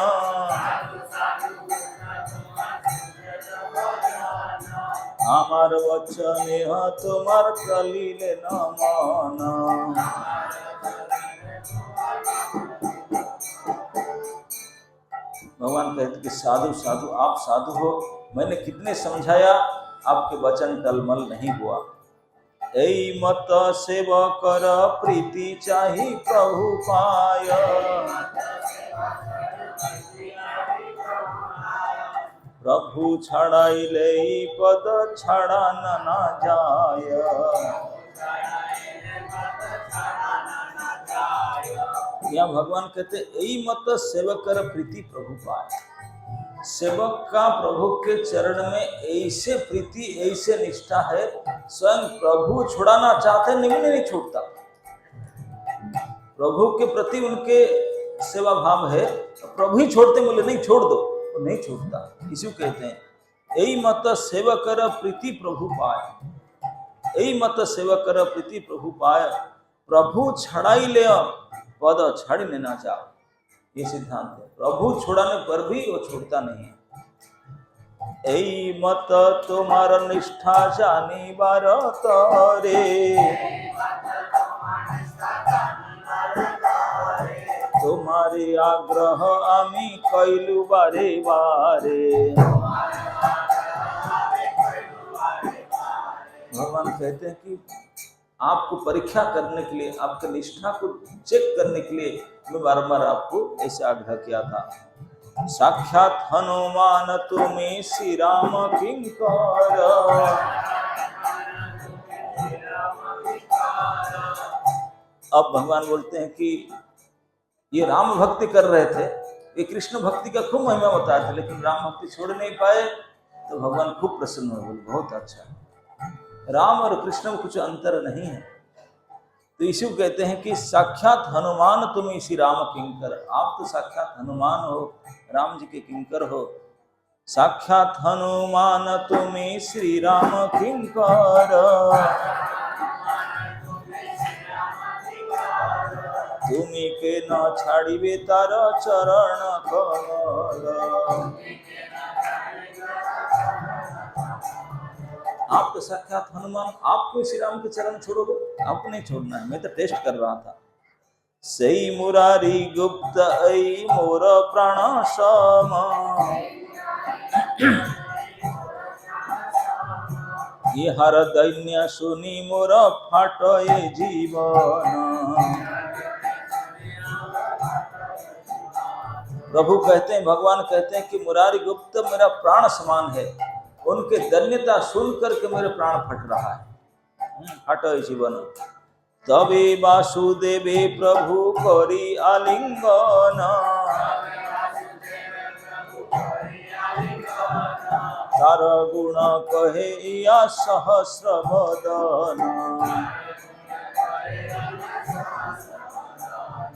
আমার वचने তোমার कलिले न मन। भगवान कहते कि साधु साधु, आप साधु हो, मैंने कितने समझाया, आपके वचन टलमल नहीं हुआ। ऐ मत सेवा कर प्रीति चाही प्रभु पाय, प्रभु छड़ाइले पद छड़ा न जाय। यहाँ भगवान कहते यही मत सेवक कर प्रीति प्रभु पाए। सेवक का प्रभु के चरण में ऐसे प्रीति, ऐसे निष्ठा है, स्वयं प्रभु छुड़ाना चाहते नहीं छूटता। प्रभु के प्रति उनके सेवा भाव है, प्रभु ही छोड़ते, बोले नहीं छोड़ दो, वो नहीं छूटता। इसी कहते हैं यही मत सेवक कर प्रीति प्रभु पाए, यही मत सेवक कर प्रीति प्रभु पाए, प्रभु छड़ाई ले पद छाड़ी लेना चाह। ये सिद्धांत है, प्रभु छुड़ाने पर भी वो छूटता नहीं है। यही मत तुम्हार निष्ठा जानी बार तरे, तुम्हारे आग्रह आमी कइलु बारे बारे। भगवान भगवान कहते हैं कि आपको परीक्षा करने के लिए, आपकी निष्ठा को चेक करने के लिए मैं बारंबार आपको ऐसे आग्रह किया था। साक्षात हनुमान तुम्हें श्री राम किंकर। अब भगवान बोलते हैं कि ये राम भक्ति कर रहे थे, ये कृष्ण भक्ति का खूब महिमा बताया था, लेकिन राम भक्ति छोड़ नहीं पाए, तो भगवान खूब प्रसन्न हुए, बोले बहुत अच्छा, राम और कृष्ण में कुछ अंतर नहीं है। तो इसी को कहते हैं कि साक्षात हनुमान तुम इसी राम किंकर। आप तो साक्षात हनुमान हो, राम जी के किंकर हो। साक्षात हनुमान तुम श्री राम किंकर, तुम्ही के न छाड़िबे तार चरण कमल। आप तो साक्षात हनुमान, आपको श्री राम के चरण छोड़ोगे? आपको नहीं छोड़ना है, मैं तो टेस्ट कर रहा था। सई मुरारी गुप्त ऐ मोर प्राण सम, ये हर दैन्य सुनी मोर फाटए जीवन। प्रभु कहते हैं, भगवान कहते हैं कि मुरारी गुप्त मेरा प्राण समान है, उनके धन्यता सुन करके मेरे प्राण फट रहा है, फटए जीवन। तबे वासुदेवे प्रभु करी आलिंगन, तार गुण कहे या सहस्र बदन।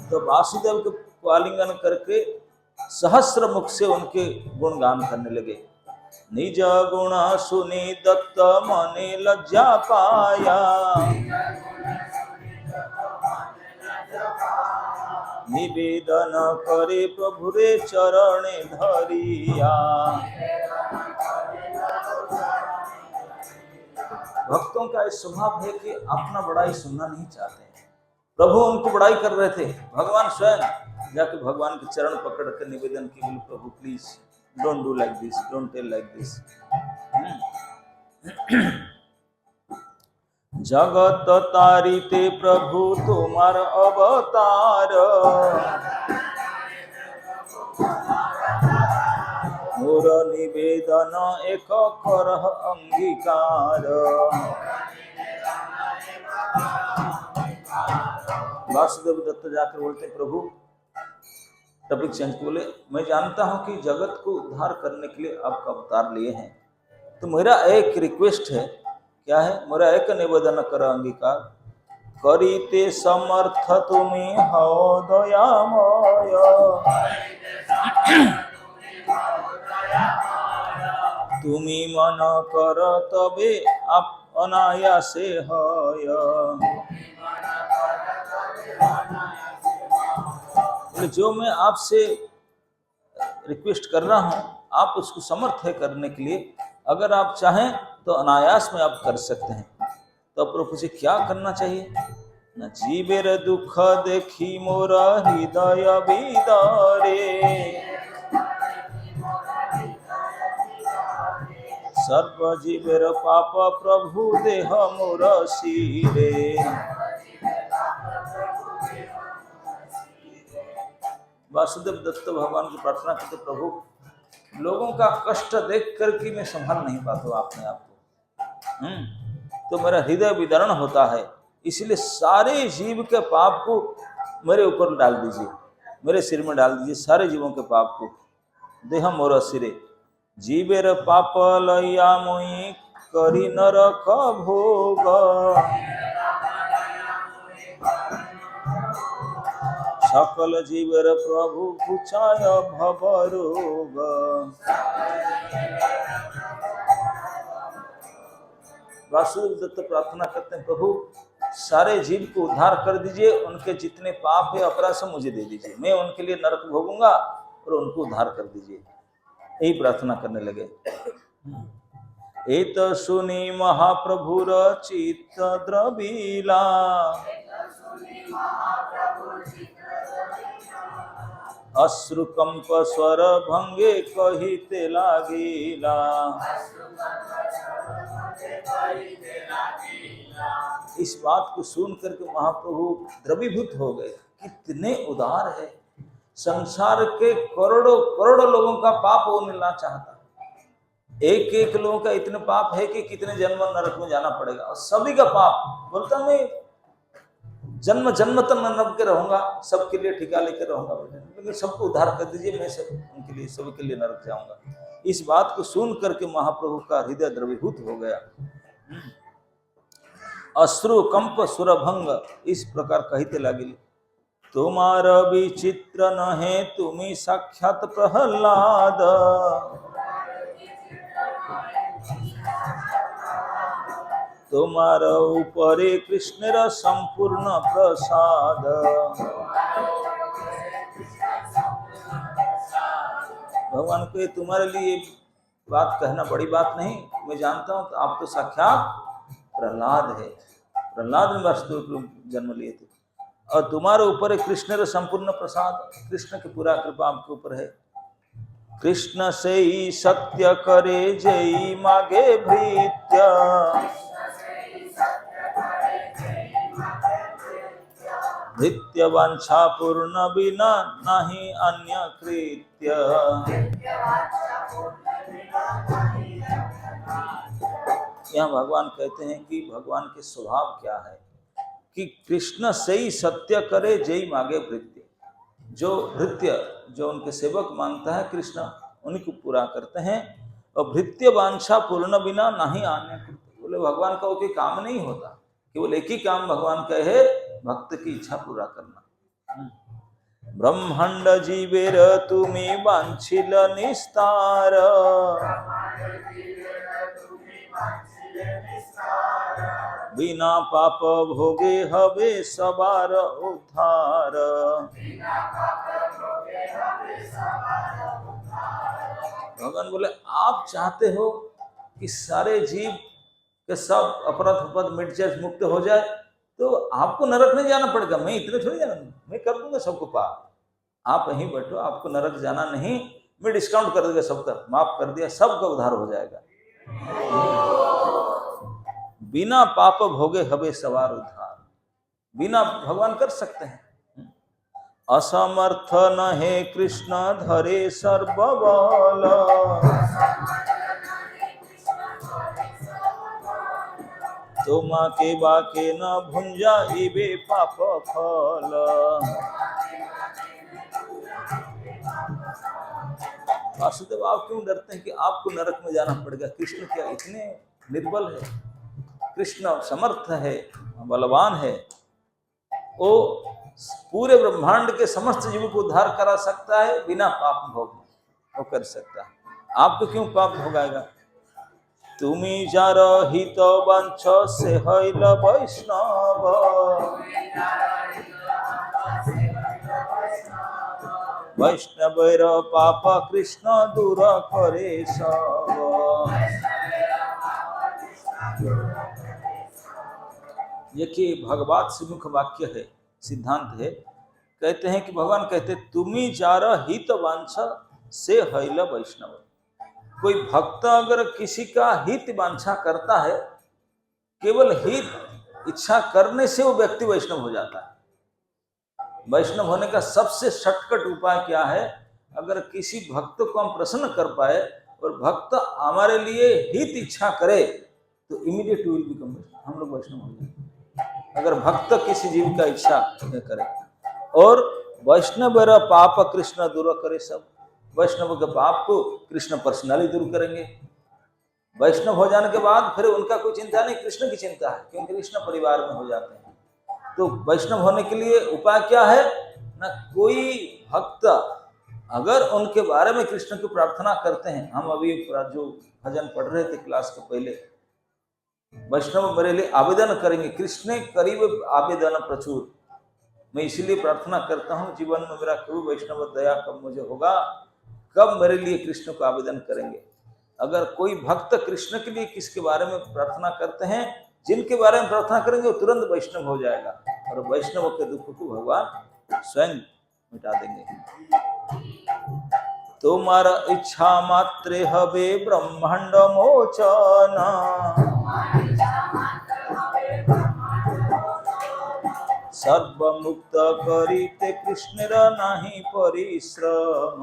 तो वासुदेव को आलिंगन करके सहस्र मुख से उनके गुणगान करने लगे। निज गुण सुनी दत्त मने लज्जा पाया, निवेदन करे प्रभु रे चरणे धरिया। भक्तों का इस स्वभाव है कि अपना बड़ाई सुनना नहीं चाहते। प्रभु उनको बड़ाई कर रहे थे, भगवान स्वयं जाके भगवान के चरण पकड़ कर निवेदन की, बोले प्रभु please don't do like this, don't tell like this. जगत तारिते प्रभु तुम्हार अवतार, मोर निवेदन एक करह अंगीकार। वासुदेव दत्त जाकर बोलते प्रभु, टॉपिक चेंज को बोले, मैं जानता हूं कि जगत को उद्धार करने के लिए आपका अवतार लिए हैं, तो मेरा एक रिक्वेस्ट है। क्या है? मेरा एक निवेदन कर अंगीकार, करीते समर्थ तुम्हें हो दयामय, तुम्हें मन कर तबे आप अनायासे हय। जो मैं आपसे रिक्वेस्ट कर रहा हूं, आप उसको समर्थ है करने के लिए, अगर आप चाहें तो अनायास में आप कर सकते हैं। तो प्रभु से क्या करना चाहिए? न जीवेर दुख देखी मोर हृदय बिदारे, सर्व जीवेर पाप प्रभु देह मोर सिरे। वासुदेव दत्त भगवान की प्रार्थना करते, प्रभु लोगों का कष्ट देख करके मैं संभाल नहीं पाता हूं अपने आप को, तो मेरा हृदय विदारण होता है, इसलिए सारे जीव के पाप को मेरे ऊपर डाल दीजिए, मेरे सिर में डाल दीजिए सारे जीवों के पाप को। देह मोर सिरे, जीवेर पाप लैया मोई करी नरक भोग, सकल जीवेर प्रभु पुछाय भवरोग। वासुदेव दत्त प्रार्थना करते हैं, प्रभु सारे जीव को उद्धार कर दीजिए, उनके जितने पाप है अपराध सब मुझे दे दीजिए, मैं उनके लिए नरक भोगूंगा और उनको उद्धार कर दीजिए। यही प्रार्थना करने लगे। एत सुनी महाप्रभुर चित्त द्रविला, अश्रुकंप स्वर भंगे कहिते लागिला, इस बात को सुन करके महाप्रभु द्रवीभूत हो गए, कितने उदार है। संसार के करोड़ों करोड़ों लोगों का पाप वो मिलना चाहता, एक एक लोगों का इतने पाप है कि कितने जन्म नरक में जाना पड़ेगा, और सभी का पाप बोलता मैं जन्म जन्म तक नरक के रहूंगा, सबके लिए ठिका लेकर रहूंगा, लेकिन सबको उद्धार कर दीजिए, मैं सब उनके लिए सभी के लिए नरक जाऊंगा। इस बात को सुन करके महाप्रभु का हृदय द्रवीभूत हो गया। अश्रु कंप सुरभंग, इस प्रकार कहते लगे, तुम्हार विचित्र नहे तुम्ही साक्षात प्रहलाद, तुम्हार ऊपरे कृष्णर संपूर्ण प्रसाद। भगवान को तुम्हारे लिए बात कहना बड़ी बात नहीं, मैं जानता हूं, तो आप तो साक्षात प्रहलाद है, प्रहलाद ने वास्तव जन्म लिए थे, और तुम्हारे ऊपर है कृष्णर संपूर्ण प्रसाद, कृष्ण की पूरा कृपा आपके ऊपर है। कृष्ण से ही सत्य करे जय मागे भृत्य, भृत्य वांछा पूर्ण बिना नहीं अन्य कृत्य। यहाँ भगवान कहते हैं कि भगवान के स्वभाव क्या है कि कृष्ण से ही सत्य करे जय मागे भृत्य, जो भृत्य जो उनके सेवक मांगता है कृष्ण उन्हीं को पूरा करते हैं, और भृत्य वांछा पूर्ण बिना नहीं आने कृत्य। बोले भगवान का वो कोई काम नहीं होता, केवल एक ही काम भगवान का है, भक्त की इच्छा पूरा करना। ब्रह्मांड जीवेर तुमी वांछिल निस्तार, बिना पाप भोगे हवे सबार उद्धार। भगवान बोले आप चाहते हो कि सारे जीव के सब अपराध अपराध मिट जाए, मुक्त हो जाए, तो आपको नरक नहीं जाना पड़ेगा, मैं इतने थोड़ी जाना, मैं कर दूंगा सबको पाप, आप यहीं बैठो, आपको नरक जाना नहीं, मैं डिस्काउंट कर दूंगा, सबका माफ कर दिया, सबका उद्धार हो जाएगा। बिना पाप भोगे हवे सवार उद्धार, बिना भगवान कर सकते हैं। असमर्थ न है कृष्ण धरे सर्वबल, तुमा के बाके न भुंजा इबे पाप फल। वासुदेव आप क्यों डरते हैं कि आपको नरक में जाना पड़ेगा? कृष्ण क्या इतने निर्बल है? कृष्ण समर्थ है, बलवान है, वो पूरे ब्रह्मांड के समस्त जीवों को उद्धार करा सकता है, बिना पाप भोग वो कर सकता है, आपको क्यों पाप भोगाएगा? तुमी जार हित वंश से हैल वैष्णव, वैष्णवेर पाप कृष्ण दूर करे सब। देखिए भगवत श्रीमुख वाक्य है, सिद्धांत है, कहते हैं कि भगवान कहते तुम्ही जार हित वांछ से हैल वैष्णव। कोई भक्त अगर किसी का हित वांछा करता है, केवल हित इच्छा करने से वो व्यक्ति वैष्णव हो जाता है। वैष्णव होने का सबसे शॉर्टकट उपाय क्या है? अगर किसी भक्त को हम प्रसन्न कर पाए और भक्त हमारे लिए हित इच्छा करे तो इमीडिएट विल बिकम, हम लोग वैष्णव हो जाए। अगर भक्त किसी जीव का इच्छा करे, और वैष्णव पाप कृष्ण दूर करे सब, वैष्णव के पाप को कृष्ण पर्सनली दूर करेंगे। वैष्णव हो जाने के बाद फिर उनका कोई चिंता नहीं, कृष्ण की चिंता है, क्योंकि कृष्ण परिवार में हो जाते हैं। तो वैष्णव होने के लिए उपाय क्या है ना? कोई भक्त अगर उनके बारे में कृष्ण की प्रार्थना करते हैं, हम अभी जो भजन पढ़ रहे थे क्लास के पहले, वैष्णव मेरे लिए आवेदन करेंगे, कृष्ण करीब आवेदन प्रचुर, मैं इसीलिए प्रार्थना करता हूँ जीवन में मेरा कभी वैष्णव दया कब मुझे होगा, कब मेरे लिए कृष्ण को आवेदन करेंगे। अगर कोई भक्त कृष्ण के लिए किसके बारे में प्रार्थना करते हैं, जिनके बारे में प्रार्थना करेंगे वो तुरंत वैष्णव हो जाएगा, और वैष्णव के दुख को भगवान स्वयं मिटा देंगे। तुम्हारा इच्छा मात्रे हवे ब्रह्मांड मोचन, सर्वमुक्त करिते कृष्णर नाही परिश्रम।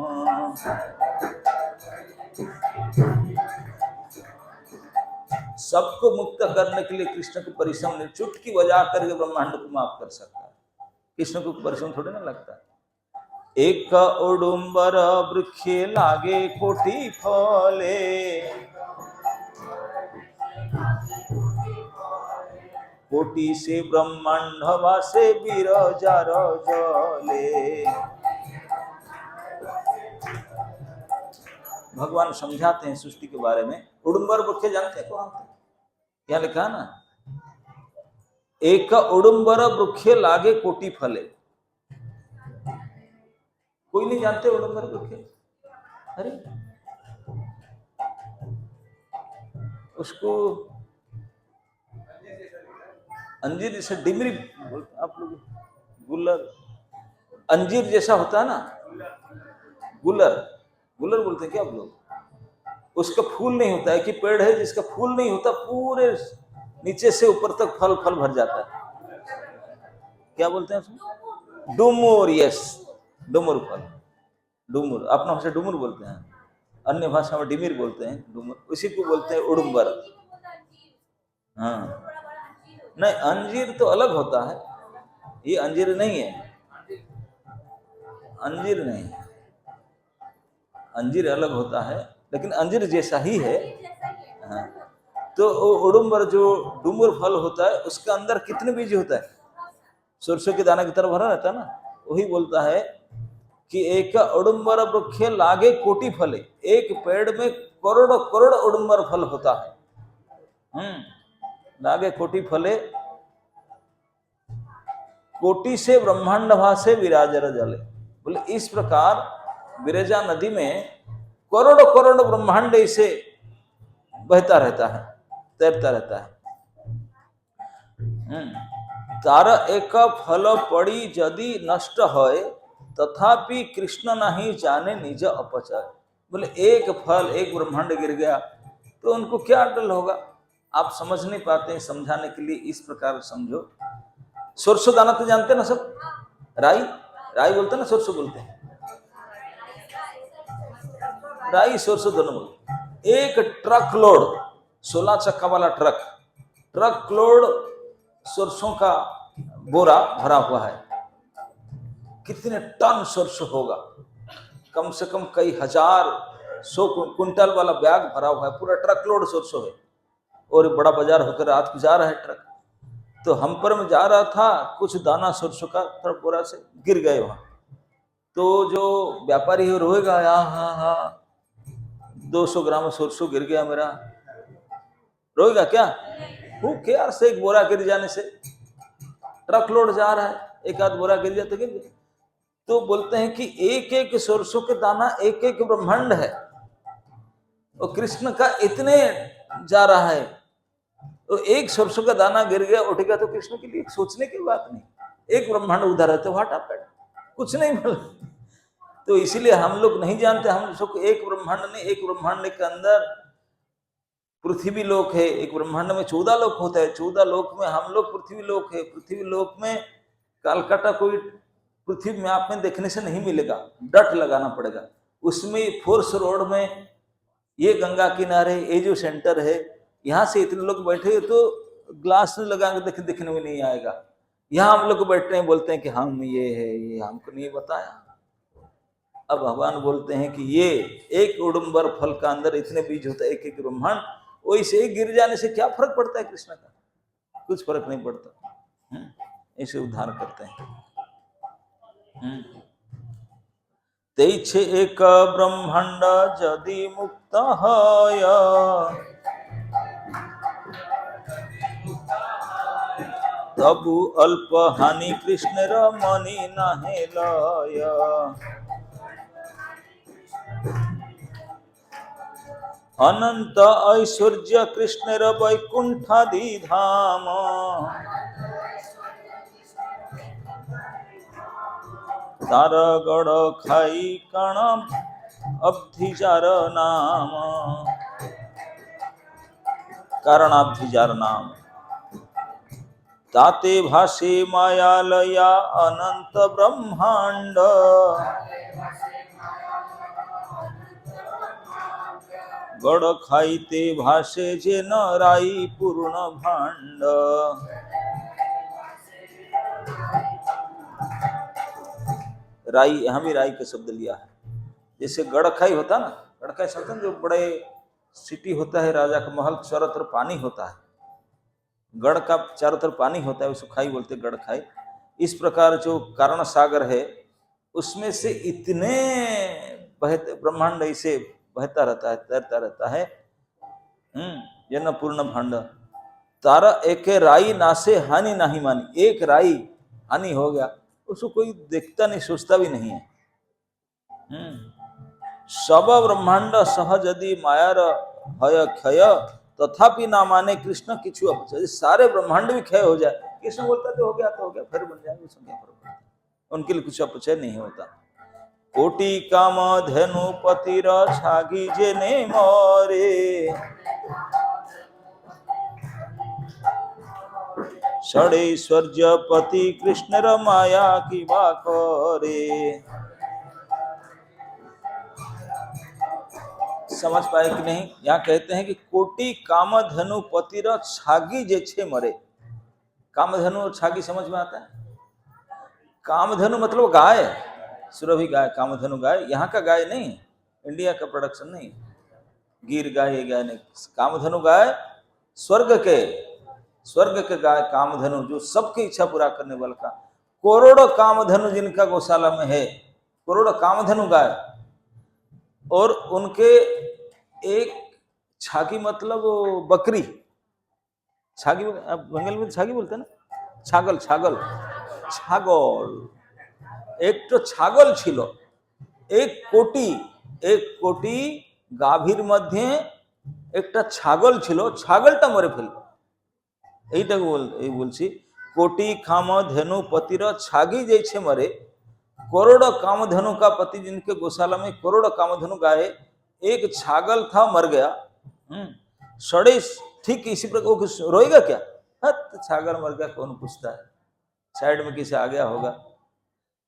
सबको मुक्त करने के लिए कृष्ण को परिश्रम नहीं, चुटकी बजा करके ब्रह्मांड को माफ कर सकता है। कृष्ण को परिश्रम थोड़े ना लगता है। एक उडुम्बर वृक्षे लागे कोटि फले, कोटि से ब्रह्मांड वासे बिरजार जले। भगवान समझाते हैं सृष्टि के बारे में। उडुम्बर वृक्ष जानते हैं कौन? क्या लिखा है ना, एक उडुम्बर वृक्षे लागे कोटि फले। कोई नहीं जानते उडुम्बर वृक्ष? अरे उसको अंजीर जैसे डिमरी बोलते आप लोग, गुलर, अंजीर जैसा होता है ना, गुलर, गुलर बोलते हैं क्या आप लोग? उसका फूल नहीं होता है कि पेड़ है जिसका फूल नहीं होता, पूरे नीचे से ऊपर तक फल फल भर जाता है। क्या बोलते हैं उसको? डुमुर। यस, डुमुर फल, डुमुर। अपना भाषा डुमुर बोलते हैं, अन्य भाषा में डिमिर बोलते हैं, डुमुर। उसी को बोलते हैं उडुम्बर। हाँ, नहीं, अंजीर तो अलग होता है, ये अंजीर नहीं है, अंजीर नहीं, अंजीर अलग होता है, लेकिन अंजीर जैसा ही है। हाँ, तो उडुम्बर जो डुमुर फल होता है उसका अंदर कितने बीज होता है? सरसों के दाना की तरह भरा रहता है ना। वही बोलता है कि एक उडुम्बर वृक्ष लागे कोटि फले, एक पेड़ में करोड़ करोड़ उडुम्बर फल होता है। लागे कोटि फले, कोटि से ब्रह्मांड भासे विराजर जले। बोले इस प्रकार विरजा नदी में करोड़ करोड़ ब्रह्मांड ऐसे बहता रहता है, तैरता रहता है। तार एक फल पड़ी यदि नष्ट होए, तथापि कृष्ण नहीं जाने निज अपचय। बोले एक फल, एक ब्रह्मांड गिर गया तो उनको क्या डर होगा? आप समझ नहीं पाते हैं, समझाने के लिए इस प्रकार समझो। सरसों दाना तो जानते हैं ना सब, राई, राई बोलते हैं ना, सरसों बोलते हैं, राई सरसों दोनों बोलते। एक ट्रक लोड, 16 चक्का वाला ट्रक, ट्रक लोड सरसों का बोरा भरा हुआ है। कितने टन सरसों होगा? कम से कम कई हजार, 100 कुंटल वाला बैग भरा हुआ है, पूरा ट्रक लोड सरसों है। और बड़ा बाजार होकर रात को जा रहा है ट्रक। तो हम पर में जा रहा था, कुछ दाना सरसों का थोड़ा बोरा से गिर गए वहां। तो जो व्यापारी है रोएगा, हाँ हाँ 200 ग्राम सरसों गिर गया मेरा, रोएगा क्या? वो क्या से एक बोरा गिर जाने से, ट्रक लोड जा रहा है, एक आध बोरा गिर जाए तो गिर गया। तो बोलते हैं कि एक एक सरसों के दाना एक एक ब्रह्मांड है, और कृष्ण का इतने जा रहा है। तो एक सरसों का दाना गिर गया, उठ गया, तो कृष्ण के लिए सोचने की बात नहीं। एक ब्रह्मांड उधर है तो वाटा पेड़, कुछ नहीं मिल। तो इसीलिए हम लोग नहीं जानते, हम लोग एक ब्रह्मांड ने, एक ब्रह्मांड के अंदर पृथ्वी लोक है, एक ब्रह्मांड में 14 लोक होता है, 14 लोक में हम लोग पृथ्वी लोक है। पृथ्वी लोक में कालकाटा कोई पृथ्वी मैप में देखने से नहीं मिलेगा, डट लगाना पड़ेगा। उसमें फोर्स रोड में ये गंगा किनारे, ये जो सेंटर है, यहाँ से इतने लोग बैठे तो ग्लास लगा के दिखने में नहीं आएगा। यहाँ हम लोग बैठते हैं, बोलते हैं कि हम ये है, ये हमको नहीं बताया। अब भगवान बोलते हैं कि ये एक उडुम्बर फल का अंदर इतने बीज होता है, एक एक ब्रह्मांड, वैसे ही गिर जाने से क्या फर्क पड़ता है कृष्ण का? कुछ फर्क नहीं पड़ता। ऐसे उद्धार करते हैं। तेइछे एक ब्रह्मांड यदि मुक्त हय, तबु अल्प हानि कृष्णर मनि नाहे लय। अनंत ऐश्वर्य कृष्णर वैकुंठादि धाम, तार गढ़ खाई कण अब्धिजार नाम। कारणाब्धिजार नाम, ताते भाषे मायालया अनंत ब्रह्मांड, गड़ खाईते भाषे जे न राई पूर्ण भांड। राई, यहाँ भी राई का शब्द लिया है। जैसे गड़खाई होता ना, गड़खाई शब्द जो बड़े सिटी होता है, राजा का महल, चारों तरफ पानी होता है, गढ़ का चारों तरफ पानी होता है, उसको खाई बोलते, गड़खाई। इस प्रकार जो कारण सागर है उसमें से इतने बहते ब्रह्मांड ऐसे बहता रहता है, तैरता रहता है। ये न पूर्ण भांड, तारा एक राई नासे हानि नहीं मानी। एक राई हानि हो गया, उसको कोई देखता नहीं, सोचता भी नहीं है। सब ब्रह्मांड सहज यदि मायार भय क्षय, तथापि ना माने कृष्ण किछु अपचय। सारे ब्रह्मांड भी क्षय हो जाए, कृष्ण बोलता तो हो गया तो हो गया, फिर बन जाएगा, उसमें क्या फर्क पड़ता है। उनके लिए कुछ अपचय नहीं होता। कोटि काम धेनु पतिर छागी जे ने मोरे, षडेश्वर्य पति कृष्ण रमाया की बाकोरे। समझ पाए कि नहीं? यहाँ कहते हैं कि कोटि कामधनु पतिर छागी जे छे मरे। कामधनु और छागी समझ में आता है? कामधनु मतलब गाय, सुरभि गाय, कामधनु गाय यहाँ का गाय नहीं, इंडिया का प्रोडक्शन नहीं, गिर गाय ये गाय नहीं। कामधनु गाय स्वर्ग के गाय कामधनु, जो सबकी इच्छा पूरा करने वाला का। करोड़ों कामधनु जिनका गौशाला में है, करोड़ों कामधनु गाय, और उनके एक छागी मतलब बकरी, छागी बंगाल में छागी बोलते हैं ना, छागल, एक तो छागल छिलो, एक कोटी गाभीर मध्य एक छागल छिलो, छागलटा मरे फेल। এইটাকে বলছি, कोटि खाम धेनु पतिर छागी जैसे मरे, करोड़ कामधेनु का पति जिनके गौशाला में करोड़ कामधेनु गाय, एक छागल था मर गया। सड़े, ठीक इसी प्रकार रोएगा क्या? तो छागल मर गया कौन पूछता है, साइड में किसी आ गया होगा।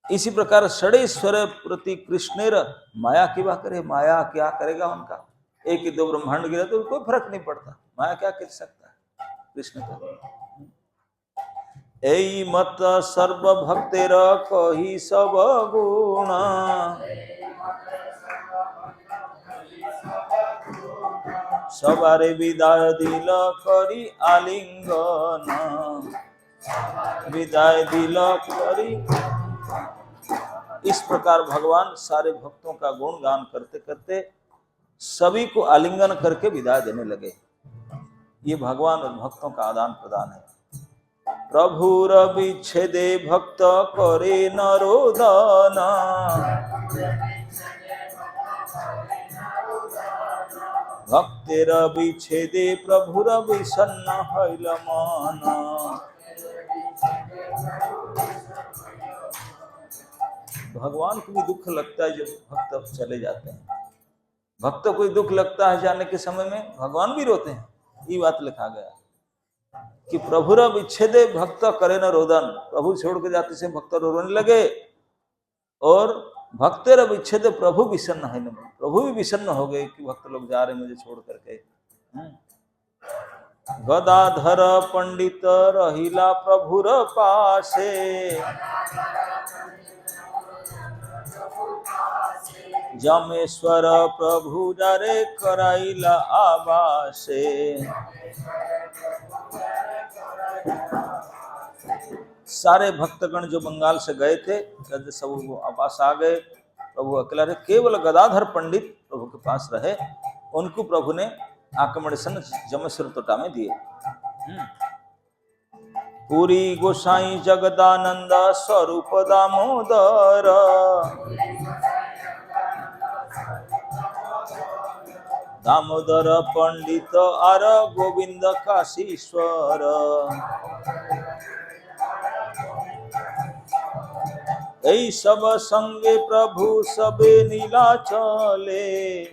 इसी प्रकार षडेश्वर प्रति कृष्णेर माया की बात करे, माया क्या करेगा उनका? एक ही दो ब्रह्मांड गिरा तो कोई फर्क नहीं पड़ता, माया क्या कर सकता है कृष्ण का। एई मत सर्व भक्तेर कही सब गुण, सबारे विदाय दिल करी आलिंगन, विदाय दिल करी। इस प्रकार भगवान सारे भक्तों का गुणगान करते करते सभी को आलिंगन करके विदाई देने लगे। ये भगवान और भक्तों का आदान प्रदान है। प्रभुर विच्छेदे भक्त करे नरोदन, भक्तेर विच्छेदे प्रभुर विषन्न हईल मन। भगवान को भी दुख लगता है जब भक्त चले जाते हैं, भक्त को दुख लगता है जाने के समय में, भगवान भी रोते हैं। ये बात लिखा गया कि प्रभुर विच्छेदे भक्त करे न रोदन, प्रभु छोड़ के जाते से भक्त रोने लगे, और भक्तेर विच्छेद प्रभु विषन्न है, प्रभु भी विषन्न हो गए कि भक्त लोग जा रहे मुझे छोड़ करके। गदाधर पंडित रहिला प्रभुर पासे, जमेश्वर प्रभु जारे कराइला आवासे। सारे भक्तगण जो बंगाल से गए थे सब वो आवास आ गए, प्रभु अकेला रहे, केवल गदाधर पंडित प्रभु के पास रहे। उनको प्रभु ने आक्रमण सन जमेश्वर तोटा में दिए। पूरी गोसाई जगदानंद स्वरूप दामोदर, दामोदर पंडित आर गोविंद काशीश्वर। এই सब संगे प्रभु सबे नीला चले,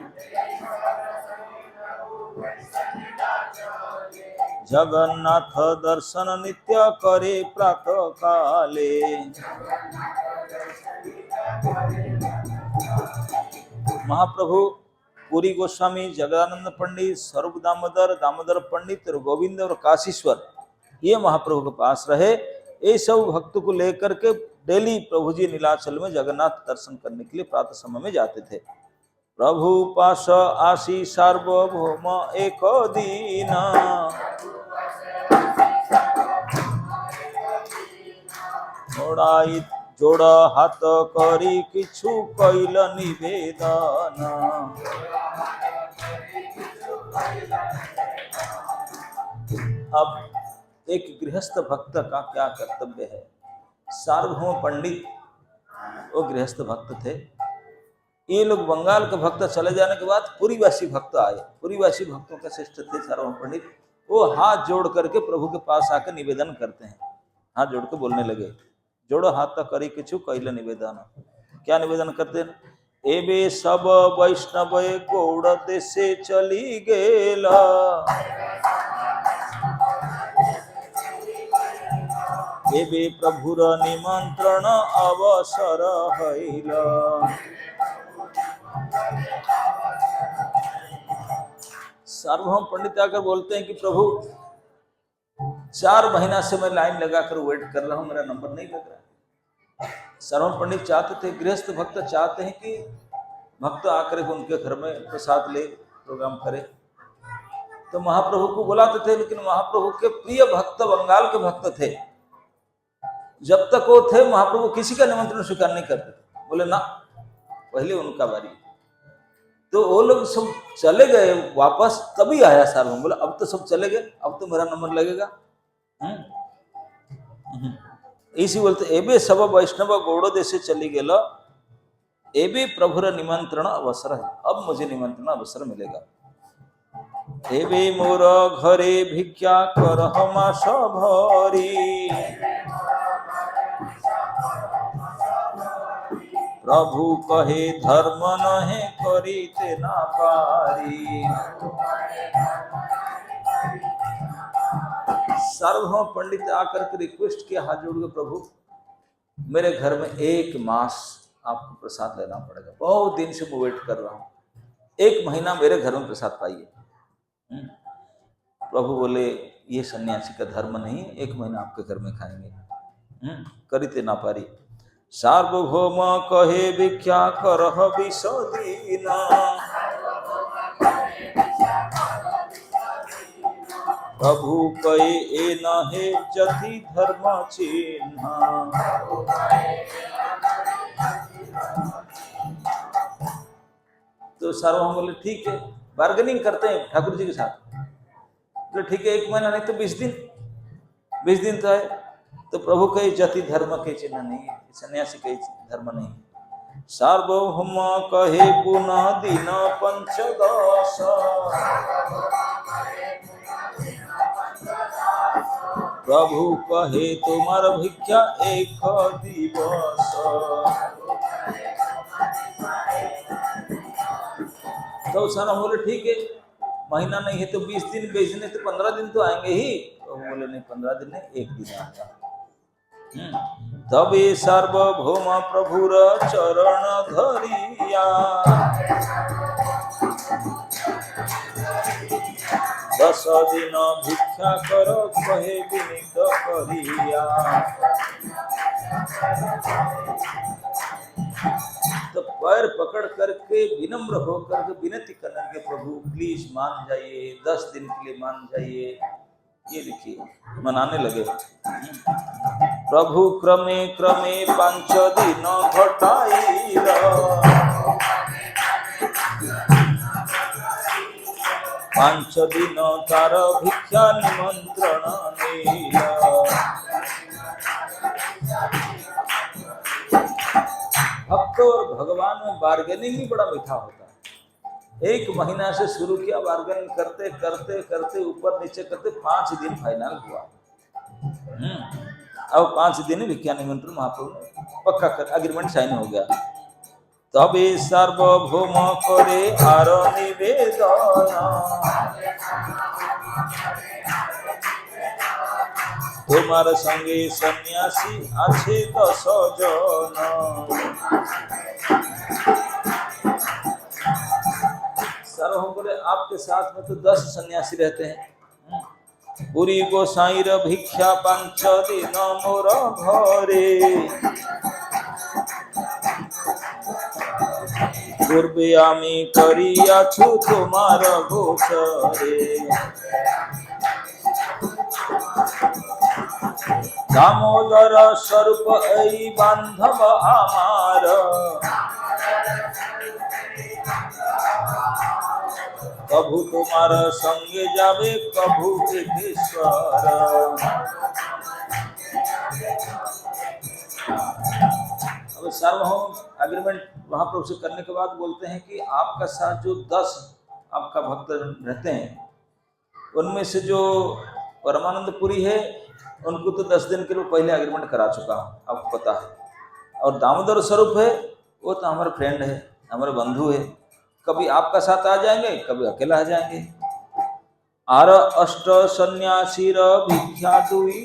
जगन्नाथ दर्शन नित्य करे प्रातः काले। महाप्रभु पुरी गोस्वामी, जगदानंद पंडित, स्वरूप दामोदर, दामोदर पंडित और गोविंद और काशीश्वर, ये महाप्रभु के पास रहे। ये सब भक्त को लेकर के डेली प्रभु जी नीलाचल में जगन्नाथ दर्शन करने के लिए प्रातः समय में जाते थे। प्रभु पास आशी सार्वभौम एक दीन, जोड़ हाथ करी किछु कैल निवेदन। अब एक गृहस्थ भक्त का क्या कर्तव्य है? सार्वभौम पंडित वो गृहस्थ भक्त थे। ये लोग बंगाल के भक्त चले जाने के बाद पुरीवासी भक्त आए। पुरीवासी भक्तों का श्रेष्ठ थे सार्वभौम पंडित। वो हाथ जोड़ करके प्रभु के पास आकर निवेदन करते हैं। हाथ जोड़ के बोलने लगे, जोड़ो हाथ तक करी किछु कैल निवेदन। क्या निवेदन करते हैं? एबे सब वैष्णव गौड़ देशे चली गेला, एबे प्रभुर निमंत्रण अवसर हईला। सार्वभौम पंडित आकर बोलते हैं कि प्रभु 4 महीना से मैं लाइन लगाकर वेट कर रहा हूं, मेरा नंबर नहीं लग रहा। सार्वभौम पंडित चाहते थे, गृहस्थ भक्त चाहते हैं कि भक्त आकर उनके घर में प्रसाद ले, प्रोग्राम करे। तो महाप्रभु को बुलाते थे, लेकिन महाप्रभु के प्रिय भक्त बंगाल के भक्त थे। जब तक वो थे महाप्रभु किसी का निमंत्रण स्वीकार नहीं करते। बोले ना, पहले उनका बारी। तो वो लोग सब चले गए वापस, तभी आया सार्वभौम। बोला अब तो सब चले गए, अब तो मेरा नंबर लगेगा। इसी बोलते एबे सब वैष्णव गौड़ देशे चली गेल, एबे प्रभुर निमंत्रण अवसर है, अब मुझे निमंत्रण अवसर मिलेगा। एबे मोर घरे भिक्षा करह मास भरी, प्रभु कहे धर्म नहे करीते ना पारी। सार्वभौम पंडित आकर के रिक्वेस्ट किया, हाथ जोड़ के, प्रभु मेरे घर में 1 मास आपको प्रसाद लेना पड़ेगा, बहुत दिन से मैं वेट कर रहा हूँ, 1 महीना मेरे घर में प्रसाद पाइए। प्रभु बोले ये सन्यासी का धर्म नहीं, 1 महीना आपके घर में खाएंगे, करीते ना पारी। सार्वभौम कहे भिक्षा करह विसदीना, प्रभु कहे ए नहे जति धर्म चिन्ह। तो सार्वभौम बोले ठीक है, बार्गेनिंग करते हैं ठाकुर जी के साथ। तो ठीक है, 1 महीना नहीं तो 20 दिन, 20 दिन तो है। तो प्रभु कहे जति धर्म के चिन्ह नहीं है, सन्यासी के धर्म नहीं। सार्वभौम कहे पुनः दिन 15, प्रभु कहे तुम्हार भिक्षा 1 दिवस। तो सार्वभौम बोले ठीक है, महीना नहीं है तो 20 दिन, 20 दिन है तो 15 दिन तो आएंगे ही। तो बोले नहीं, 15 दिन नहीं, 1 दिन आएगा। तबे सार्वभौम प्रभुर चरण धरिया, 10 दिन भिक्षा कर कहे विनीत करिया। तो पैर पकड़ करके विनम्र होकर के विनती करने के, प्रभु प्लीज मान जाइए, 10 दिन के लिए मान जाइए। ये लिखिए, मनाने लगे। प्रभु क्रमे क्रमे 5 दिन घटाइला, 5 दिन तार भिक्षा निमंत्रण नीला। भक्त और भगवान में बार्गेनिंग ही बड़ा मीठा होता है। 1 महीना से शुरू किया, बार्गेनिंग करते करते करते ऊपर नीचे करते 5 दिन फाइनल हुआ। अब 5 दिन भिक्षा निमंत्रण महाप्रभु पक्का कर एग्रीमेंट साइन हो गया। तबे सार्वभौम करे आर निवेदन, তোমার সঙ্গে সন্ন্যাসী আছে 10 জন। सार्वभौम बोले आपके साथ में तो 10 सन्यासी रहते हैं। पुरी गोसाईर भिक्षा 5 दिन मोर घरे, पूर्वे आमी करियाछु तुम्हार गोचरे। दामोदर स्वरूप ऐ बांधव आमार, कभू तुम्हार संगे जावे कभू एकेश्वर। अब सार्वभौम एग्रीमेंट महाप्रभु से करने के बाद बोलते हैं कि आपका साथ जो 10 आपका भक्त रहते हैं, उनमें से जो परमानंद पुरी है उनको तो 10 दिन के लिए पहले एग्रीमेंट करा चुका हूँ, आपको पता है। और दामोदर स्वरूप है वो तो हमारे फ्रेंड है, हमारे बंधु है, कभी आपका साथ आ जाएंगे कभी अकेला आ जाएंगे। आर अष्ट सन्यासीर भिक्षा दुई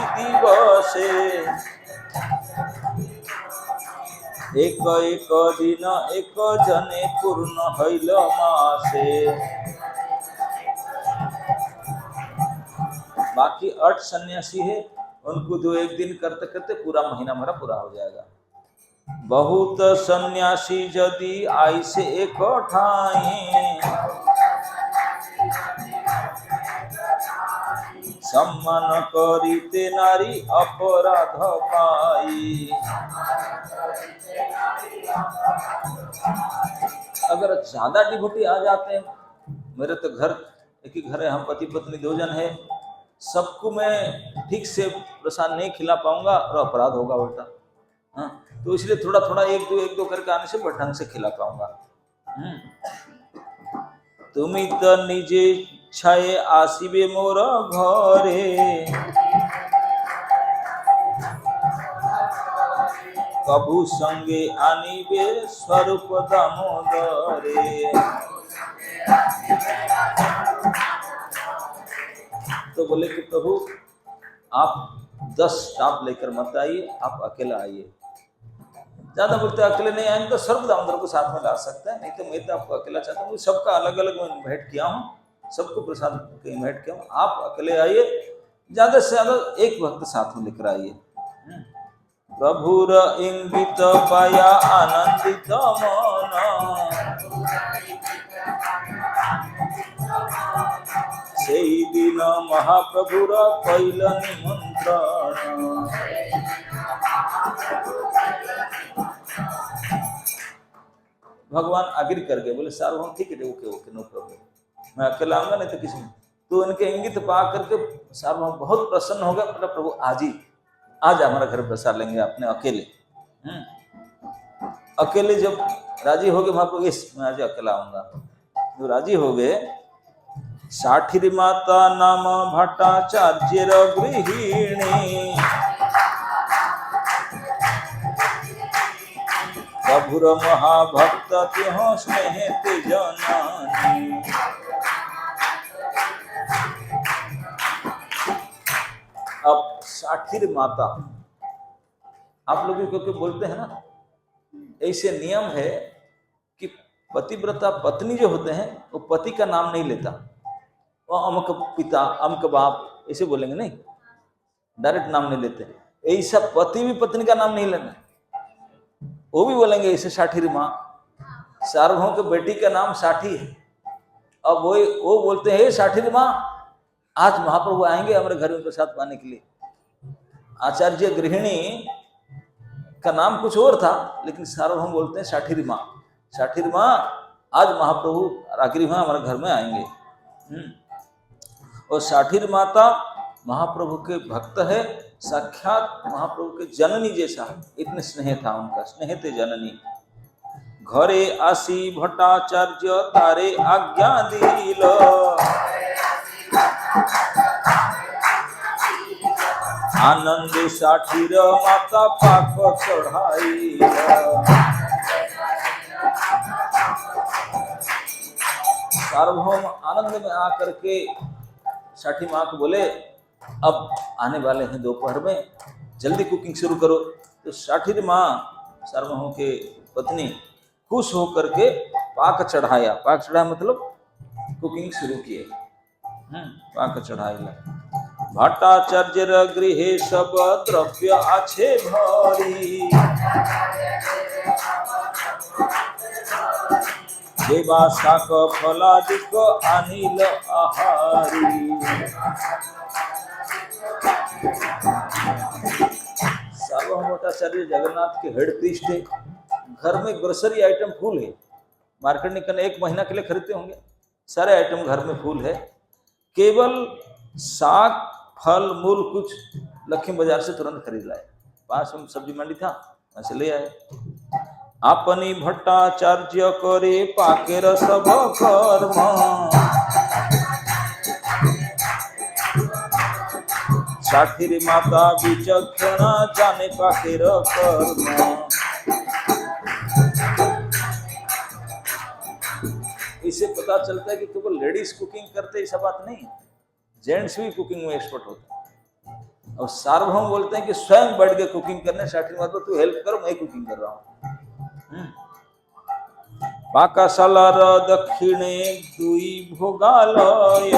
दिवसे, एक एक दिन एक जने पूर्ण हईल मासे। बाकी 8 सन्यासी है, उनको 2-1 दिन करते करते पूरा महीना हमारा पूरा हो जाएगा। बहुत सन्यासी यदि आई से एक ठाई, सम्मान करिते नारी अपराध पाई। अगर ज्यादा डिवोटी आ जाते हैं, मेरे तो घर एक ही घर है, हम पति पत्नी 2 जन है, सबको मैं ठीक से प्रसाद नहीं खिला पाऊंगा और अपराध होगा उल्टा। हाँ, तो इसलिए थोड़ा थोड़ा एक दो करके आने से ढंग से खिला पाऊंगा। तुमी तो निजे छाए आसीबे मोर घरे, कभू संगे आनीबे स्वरूप दामोदरे। तो बोले कि प्रभु आप 10 स्टाफ लेकर मत आइए, आप अकेला आइए। ज्यादा बोलते अकेले नहीं आएंगे तो सर्व दामोदर को साथ में ला सकते हैं, नहीं तो मैं तो आपको अकेला चाहता हूँ। सबका अलग अलग मैं इन्वाइट किया हूँ, सबको प्रसाद इन्वाइट किया हूँ, आप अकेले आइए, ज्यादा से ज्यादा एक भक्त साथ में लेकर आइए। प्रभुर इंगित पाया आनंदित मन, सेई दिन महाप्रभुर कैल निमंत्रण। भगवान आग्री कर गए, बोले सार्वभौम ठीक है, ओके नो प्रॉब्लम, मैं अकेला आऊंगा, नहीं तो किसी में। तो इनके इंगित पा करके सार्वभौम बहुत प्रसन्न हो गया, मतलब प्रभु आज हमारा घर बसा लेंगे अपने अकेले। अकेले जब राजी हो गए महाप्रभु, मैं आज अकेला आऊंगा, जो राजी हो गए। साठिर माता नाम भट्टाचार्य गृहिणी, प्रभुर महाभक्त तिह स्नेह ते जननी। अब साठिर माता, आप लोग क्योंकि बोलते हैं ना, ऐसे नियम है कि पतिव्रता पत्नी जो होते हैं वो पति का नाम नहीं लेता, वो अमुक पिता अमुक बाप ऐसे बोलेंगे, नहीं, डायरेक्ट नाम नहीं लेते। ऐसा पति भी पत्नी का नाम नहीं लेना, वो भी बोलेंगे ऐसे साठिर माँ। सार्वभौम के बेटी का नाम साठी है, अब वो बोलते हैं साठिर माँ, आज महाप्रभु आएंगे हमारे घर में प्रसाद पाने के लिए। आचार्य गृहिणी का नाम कुछ और था, लेकिन सार्वभौम बोलते हैं साठिर माँ। साठिर माँ, आज महाप्रभु रात्रि में हमारे घर में आएंगे। और साठिर माता महाप्रभु के भक्त है, साक्षात महाप्रभु के जननी जैसा, इतने स्नेह था उनका, स्नेह थे जननी। घरे आसी भट्टाचार्य तारे आज्ञा दिल, आनंद साठिर माता पाक चढ़ाई। सार्वभौम आनंद में आकर के साठी माँ को बोले, अब आने वाले हैं दोपहर में, जल्दी कुकिंग शुरू करो। तो साठिर माँ सार्वभौम के पत्नी खुश होकर के पाक चढ़ाया। पाक चढ़ाया मतलब कुकिंग शुरू किए। पाक चढ़ाया। भट्टाचार्य गृहे सब द्रव्य आछे भरी, देवा शाक फलादिक अनिल आहारी। सार्वभौम भट्टाचार्य जगन्नाथ के हेड प्रीस्ट है। घर में ग्रोसरी आइटम फुल है। मार्केट निकलने 1 महीना के लिए खरीदते होंगे, सारे आइटम घर में फुल है। केवल साग फल मूल कुछ लक्ष्मी बाजार से तुरंत खरीद लाए। पास में सब्जी मंडी था, वहां से ले आए। अपनी भट्टाचार्य करे पाकेर सब कर्म, साठिर माता विचक्षणा जाने पाकेर कर्म। इससे पता चलता है कि केवल लेडीज कुकिंग करते ऐसा बात नहीं, जेंट्स भी कुकिंग में एक्सपर्ट होते हैं। और सार्वभौम बोलते हैं कि स्वयं बैठ के कुकिंग करने, साठिर माता तू हेल्प करो, मैं कुकिंग कर रहा हूँ। पाकशालार दक्षिणे दुई भोगालय,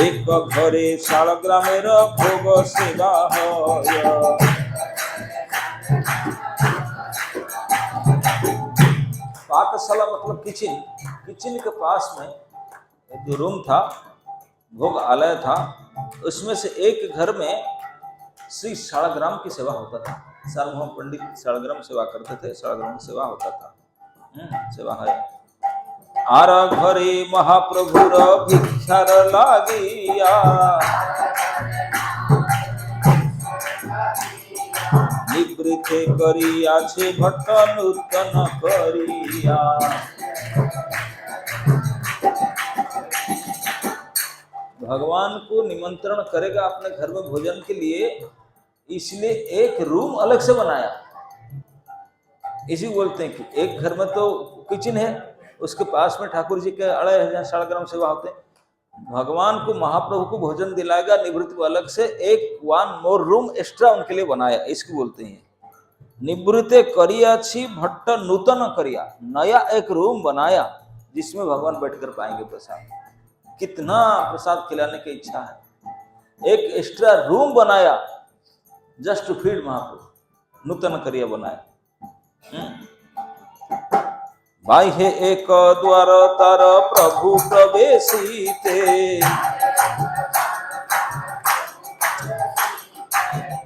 एक घरे शालग्रामेर भोग सेवा हय। पाकशाला मतलब किचन। किचन के पास में जो रूम था, भोग आलय था, उसमें से एक घर में श्री शालग्राम की सेवा होता था। सार्वभौम पंडित शालग्राम सेवा करते थे, शालग्राम सेवा होता था। सेवा है। आर घरे महाप्रभुर भिक्षार लागिया, निवृत्ते करिया छे भट्ट नूतन करिया। भगवान को निमंत्रण करेगा अपने घर में भोजन के लिए, इसलिए एक रूम अलग से बनाया। इसी बोलते हैं कि एक घर में तो किचन है, उसके पास में ठाकुर जी के अड़े हैं, शालग्राम सेवा होते हैं। भगवान को, महाप्रभु को भोजन दिलाएगा, निवृत्ति को अलग से एक 1 मोर रूम एक्स्ट्रा उनके लिए बनाया। इसको बोलते हैं निवृत्ते करिया छी भट्ट नूतन करिया। नया एक रूम बनाया जिसमें भगवान बैठकर पाएंगे प्रसाद। कितना प्रसाद खिलाने की इच्छा है। एक एक्स्ट्रा रूम बनाया जस्ट टू फीड महाप्रभु, नूतन करिया बनाया। बाह्य एक द्वार तार प्रभु प्रवेशिते,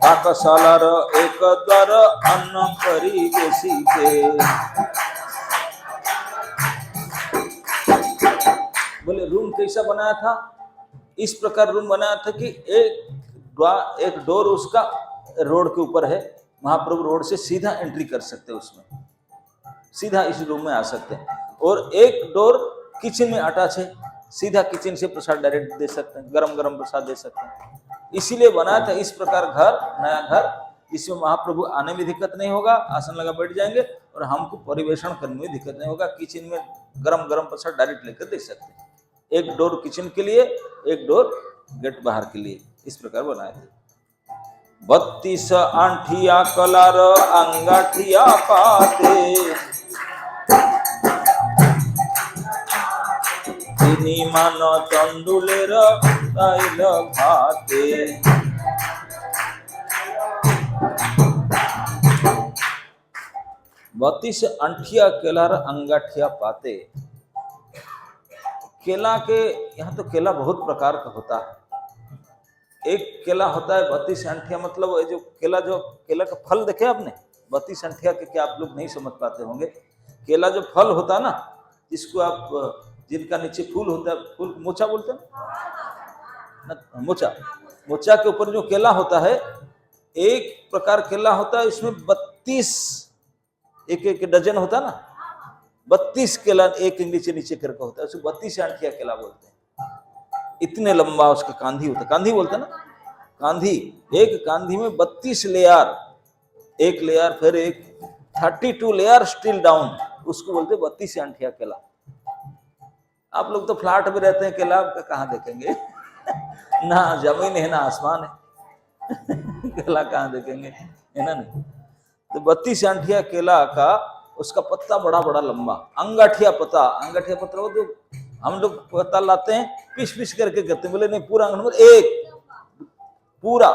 पाकशालार एक द्वार अन्न परिवेशिते। बोले रूम कैसा बनाया था? इस प्रकार रूम बनाया था कि एक डोर उसका रोड के ऊपर है। महाप्रभु रोड से सीधा एंट्री कर सकते हैं, उसमें सीधा इस रूम में आ सकते हैं। और एक डोर किचन में अटैच है, सीधा किचन से प्रसाद डायरेक्ट दे सकते हैं, गरम गरम प्रसाद दे सकते हैं। इसीलिए बनाया था इस प्रकार घर, नया घर, इसमें महाप्रभु आने में दिक्कत नहीं होगा, आसन लगा बैठ जाएंगे और हमको परिवेषण करने में दिक्कत नहीं होगा। किचन में गरम गरम प्रसाद डायरेक्ट लेकर दे सकते हैं। एक डोर किचन के लिए, एक डोर गेट बाहर के लिए, इस प्रकार बनाए थे। 32 आंठिया कलार अंगाठिया पाते, तिनी मान तंडुलेर तैल भाते। बत्तीस अंठिया केलार अंगाठिया पाते। केला के यहाँ तो केला बहुत प्रकार का होता है। एक केला होता है 32 अंठिया, मतलब जो केला का फल देखे आपने, 32 अंठिया के क्या आप लोग नहीं समझ पाते होंगे। केला जो फल होता है ना, जिसको आप, जिनका नीचे फूल होता है, फूल मोचा बोलते हैं ना, मोचा के ऊपर जो केला होता है, एक प्रकार केला होता है, इसमें 32 एक डजन होता है ना, 32 केला एक नीचे करके होता है, उसे 32 आंठिया केला बोलते हैं। इतने लंबा उसका कांधी होता है, कांधी बोलते हैं ना, कांधी। एक कांधी में 32 लेयर, एक लेयर फिर एक 32 लेयर स्टिल डाउन, उसको बोलते 32 आंठिया केला। आप लोग तो फ्लैट में रहते हैं, केला का कहाँ देखेंगे? ना जमीन है ना आसमान है। केला कहाँ देखेंगे, है ना? नहीं तो 32 आंठिया केला का उसका पत्ता बड़ा बड़ा लंबा, अंगठिया पत्ता। अंगठिया पत्ता वो जो हम लोग पत्ता लाते हैं पीस पीस करके करते हैं, बोले नहीं पूरा अंगठ एक पूरा,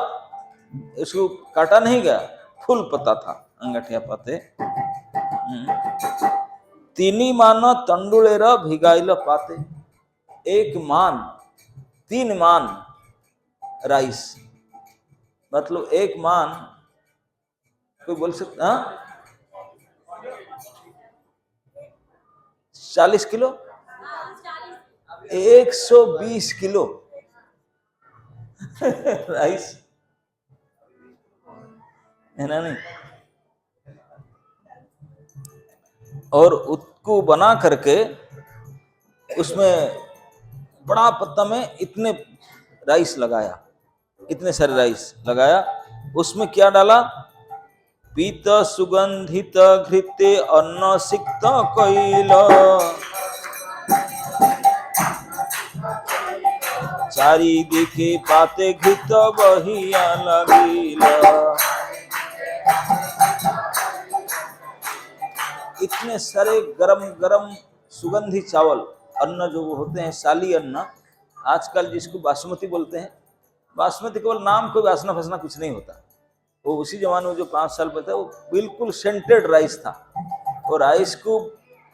इसको काटा नहीं गया, फुल पत्ता था अंगठिया पत्ते। तीनी मान तंडुलेर भिगाइल पाते, एक मान 3 मान राइस, मतलब एक मान कोई बोल सकता, हाँ 40 किलो, 120 किलो राइस, है ना? नहीं, और उसको बना करके उसमें बड़ा पत्ता में इतने राइस लगाया, इतने सारे राइस लगाया। उसमें क्या डाला? पीत सुगंधित घृते अन्न सिक्त कैल, चारी दिखे पाते घृत बहिया लगिल। इतने सारे गरम गरम सुगंधी चावल, अन्न जो वो होते हैं साली अन्न, आजकल जिसको बासमती बोलते हैं, बासमती केवल नाम, कोई वासना फसना कुछ नहीं होता। वो उसी जमाने में जो 5 साल पहले था, वो बिल्कुल सेंटेड राइस था, और राइस को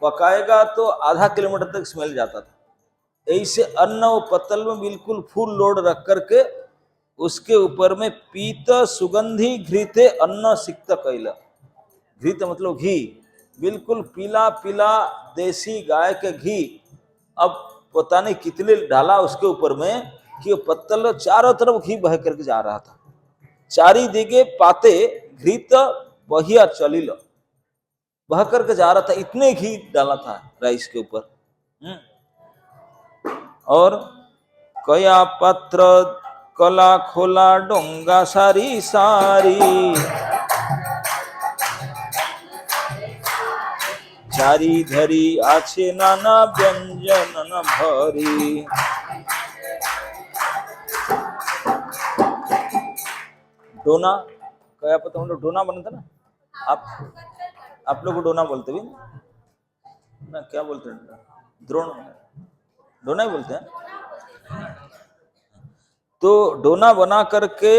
पकाएगा तो आधा किलोमीटर तक स्मेल जाता था। ऐसे अन्न वो पत्तल में बिल्कुल फुल लोड रख करके उसके ऊपर में पीत सुगंधी घृते अन्न सिक्त कैला। घृत मतलब घी, बिल्कुल पीला पीला देसी गाय के घी। अब पता नहीं कितने डाला उसके ऊपर में कि वो पत्तल चारों तरफ घी बह करके जा रहा था। चारी दिगे पाते घृत बहिया चलिल, बह करके जा रहा था, इतने घी डाला था राइस के ऊपर। और कया पत्र कला खोला डोंगा सारी सारी, चारी धरी आछे नाना व्यंजन भरी। डोना, कया पत्ता हम लोग डोना बनता ना, आप लोग को डोना बोलते भी ना, क्या बोलते हैं? द्रोण, डोना ही बोलते हैं। तो डोना बना करके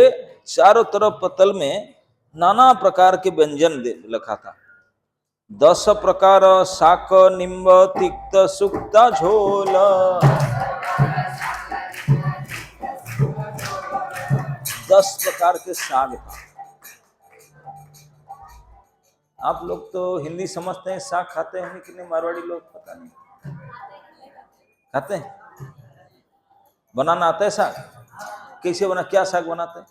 चारों तरफ पत्तल में नाना प्रकार के व्यंजन लिखा था। 10 प्रकार शाक निम्ब तिक्त सुक्ता झोल, 10 प्रकार के साग था। आप लोग तो हिंदी समझते हैं, साग खाते हैं कि नहीं? मारवाड़ी लोग पता नहीं खाते हैं। बनाना आता है साग? कैसे बना, क्या साग बनाते हैं?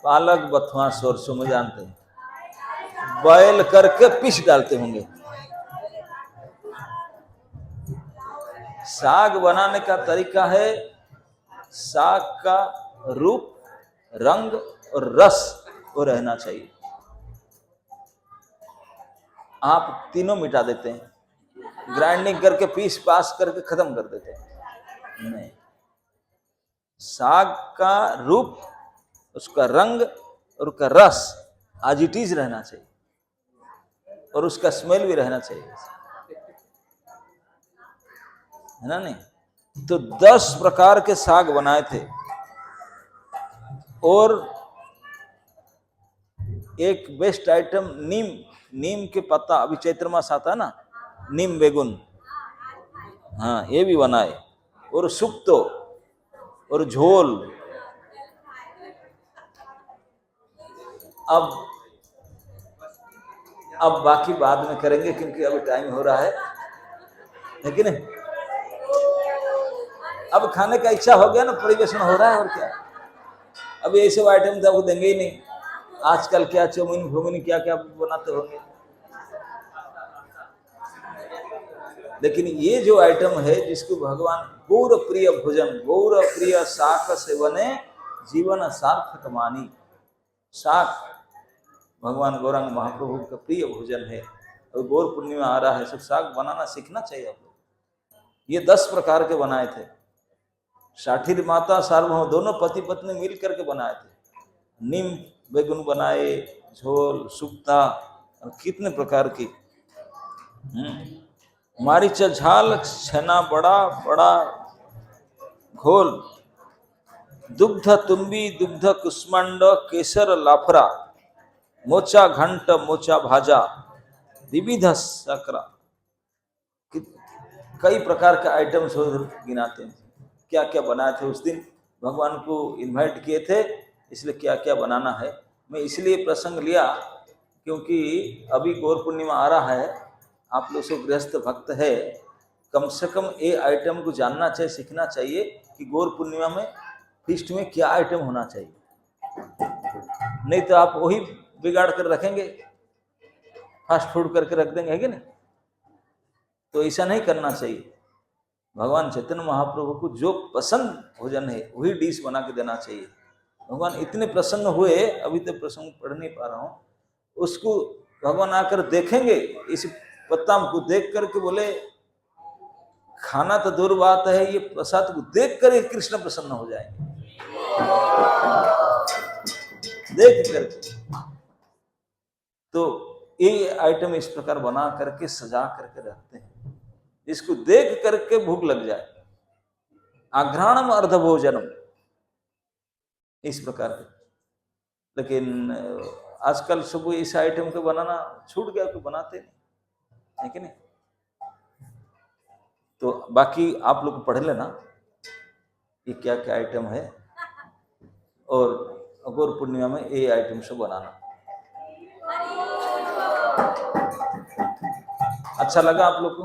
पालक बथुआ सरसों में जानते हैं, बॉयल करके पीस डालते होंगे। साग बनाने का तरीका है, साग का रूप, रंग और रस वो रहना चाहिए। आप तीनों मिटा देते हैं, ग्राइंडिंग करके पीस पास करके खत्म कर देते हैं। नहीं, साग का रूप, उसका रंग और उसका रस आज इट इज रहना चाहिए, और उसका स्मेल भी रहना चाहिए, है ना? नहीं तो 10 प्रकार के साग बनाए थे। और एक बेस्ट आइटम नीम, नीम के पत्ता, अभी चैत्र मास आता है ना, नीम बेगुन, हाँ ये भी बनाए, और सुक्तो और झोल। अब बाकी बाद में करेंगे क्योंकि अभी टाइम हो रहा है कि नहीं? अब खाने का इच्छा हो गया ना, परिवेशन हो रहा है, और क्या। अब ये सब आइटम तो आपको देंगे ही नहीं। आजकल क्या चौमिन घुमिन क्या क्या बनाते होंगे, लेकिन ये जो आइटम है जिसको भगवान गौर प्रिय भोजन, गौर प्रिय शाक से बने जीवन सार्थक मानी। शाक भगवान गौरांग महाप्रभु का प्रिय भोजन है। और गौर पूर्णिमा आ रहा है, सब साग बनाना सीखना चाहिए आप लोग। ये 10 प्रकार के बनाए थे, साठीर माता सार्वभौम दोनों पति पत्नी मिल करके बनाए थे। नीम बैगन बनाए, झोल, सुक्ता, और कितने प्रकार की। मारीच झाल, छेना बड़ा बड़ा घोल, दुग्ध तुम्बी, दुग्ध कुष्मांड, केसर लाफरा, मोचा घंट, मोचा भाजा, विविध सकरा। कई प्रकार के आइटम्स गिनाते हैं, क्या क्या बनाए थे उस दिन। भगवान को इनवाइट किए थे, इसलिए क्या क्या बनाना है। मैं इसलिए प्रसंग लिया क्योंकि अभी गौर पूर्णिमा आ रहा है, आप लोग सब गृहस्थ भक्त है, कम से कम ये आइटम को जानना चाहिए, सीखना चाहिए कि गौर पूर्णिमा में फीस्ट में क्या आइटम होना चाहिए। नहीं तो आप वही बिगाड़ कर रखेंगे, फास्ट फूड करके रख देंगे, है कि नहीं। तो ऐसा नहीं करना चाहिए। भगवान चैतन्य महाप्रभु को जो पसंद भोजन है वही डिश बना के देना चाहिए। भगवान इतने प्रसन्न हुए, अभी तक प्रसंग पढ़ नहीं पा रहा हूँ, उसको भगवान आकर देखेंगे, इस पत्ता को देख करके बोले, खाना तो दूर बात है, ये प्रसाद को देख कर ही कृष्ण प्रसन्न हो जाएंगे, देख करके। तो ये आइटम इस प्रकार बना करके सजा करके रखते हैं, इसको देख करके भूख लग जाए। आघ्राणम अर्ध भोजनम, इस प्रकार के। लेकिन आजकल सब इस आइटम को बनाना छूट गया, कोई बनाते नहीं, है कि नहीं। तो बाकी आप लोग पढ़ लेना ये क्या क्या आइटम है, और गौर पूर्णिमा में ये आइटम सब बनाना। अच्छा लगा आप लोग को?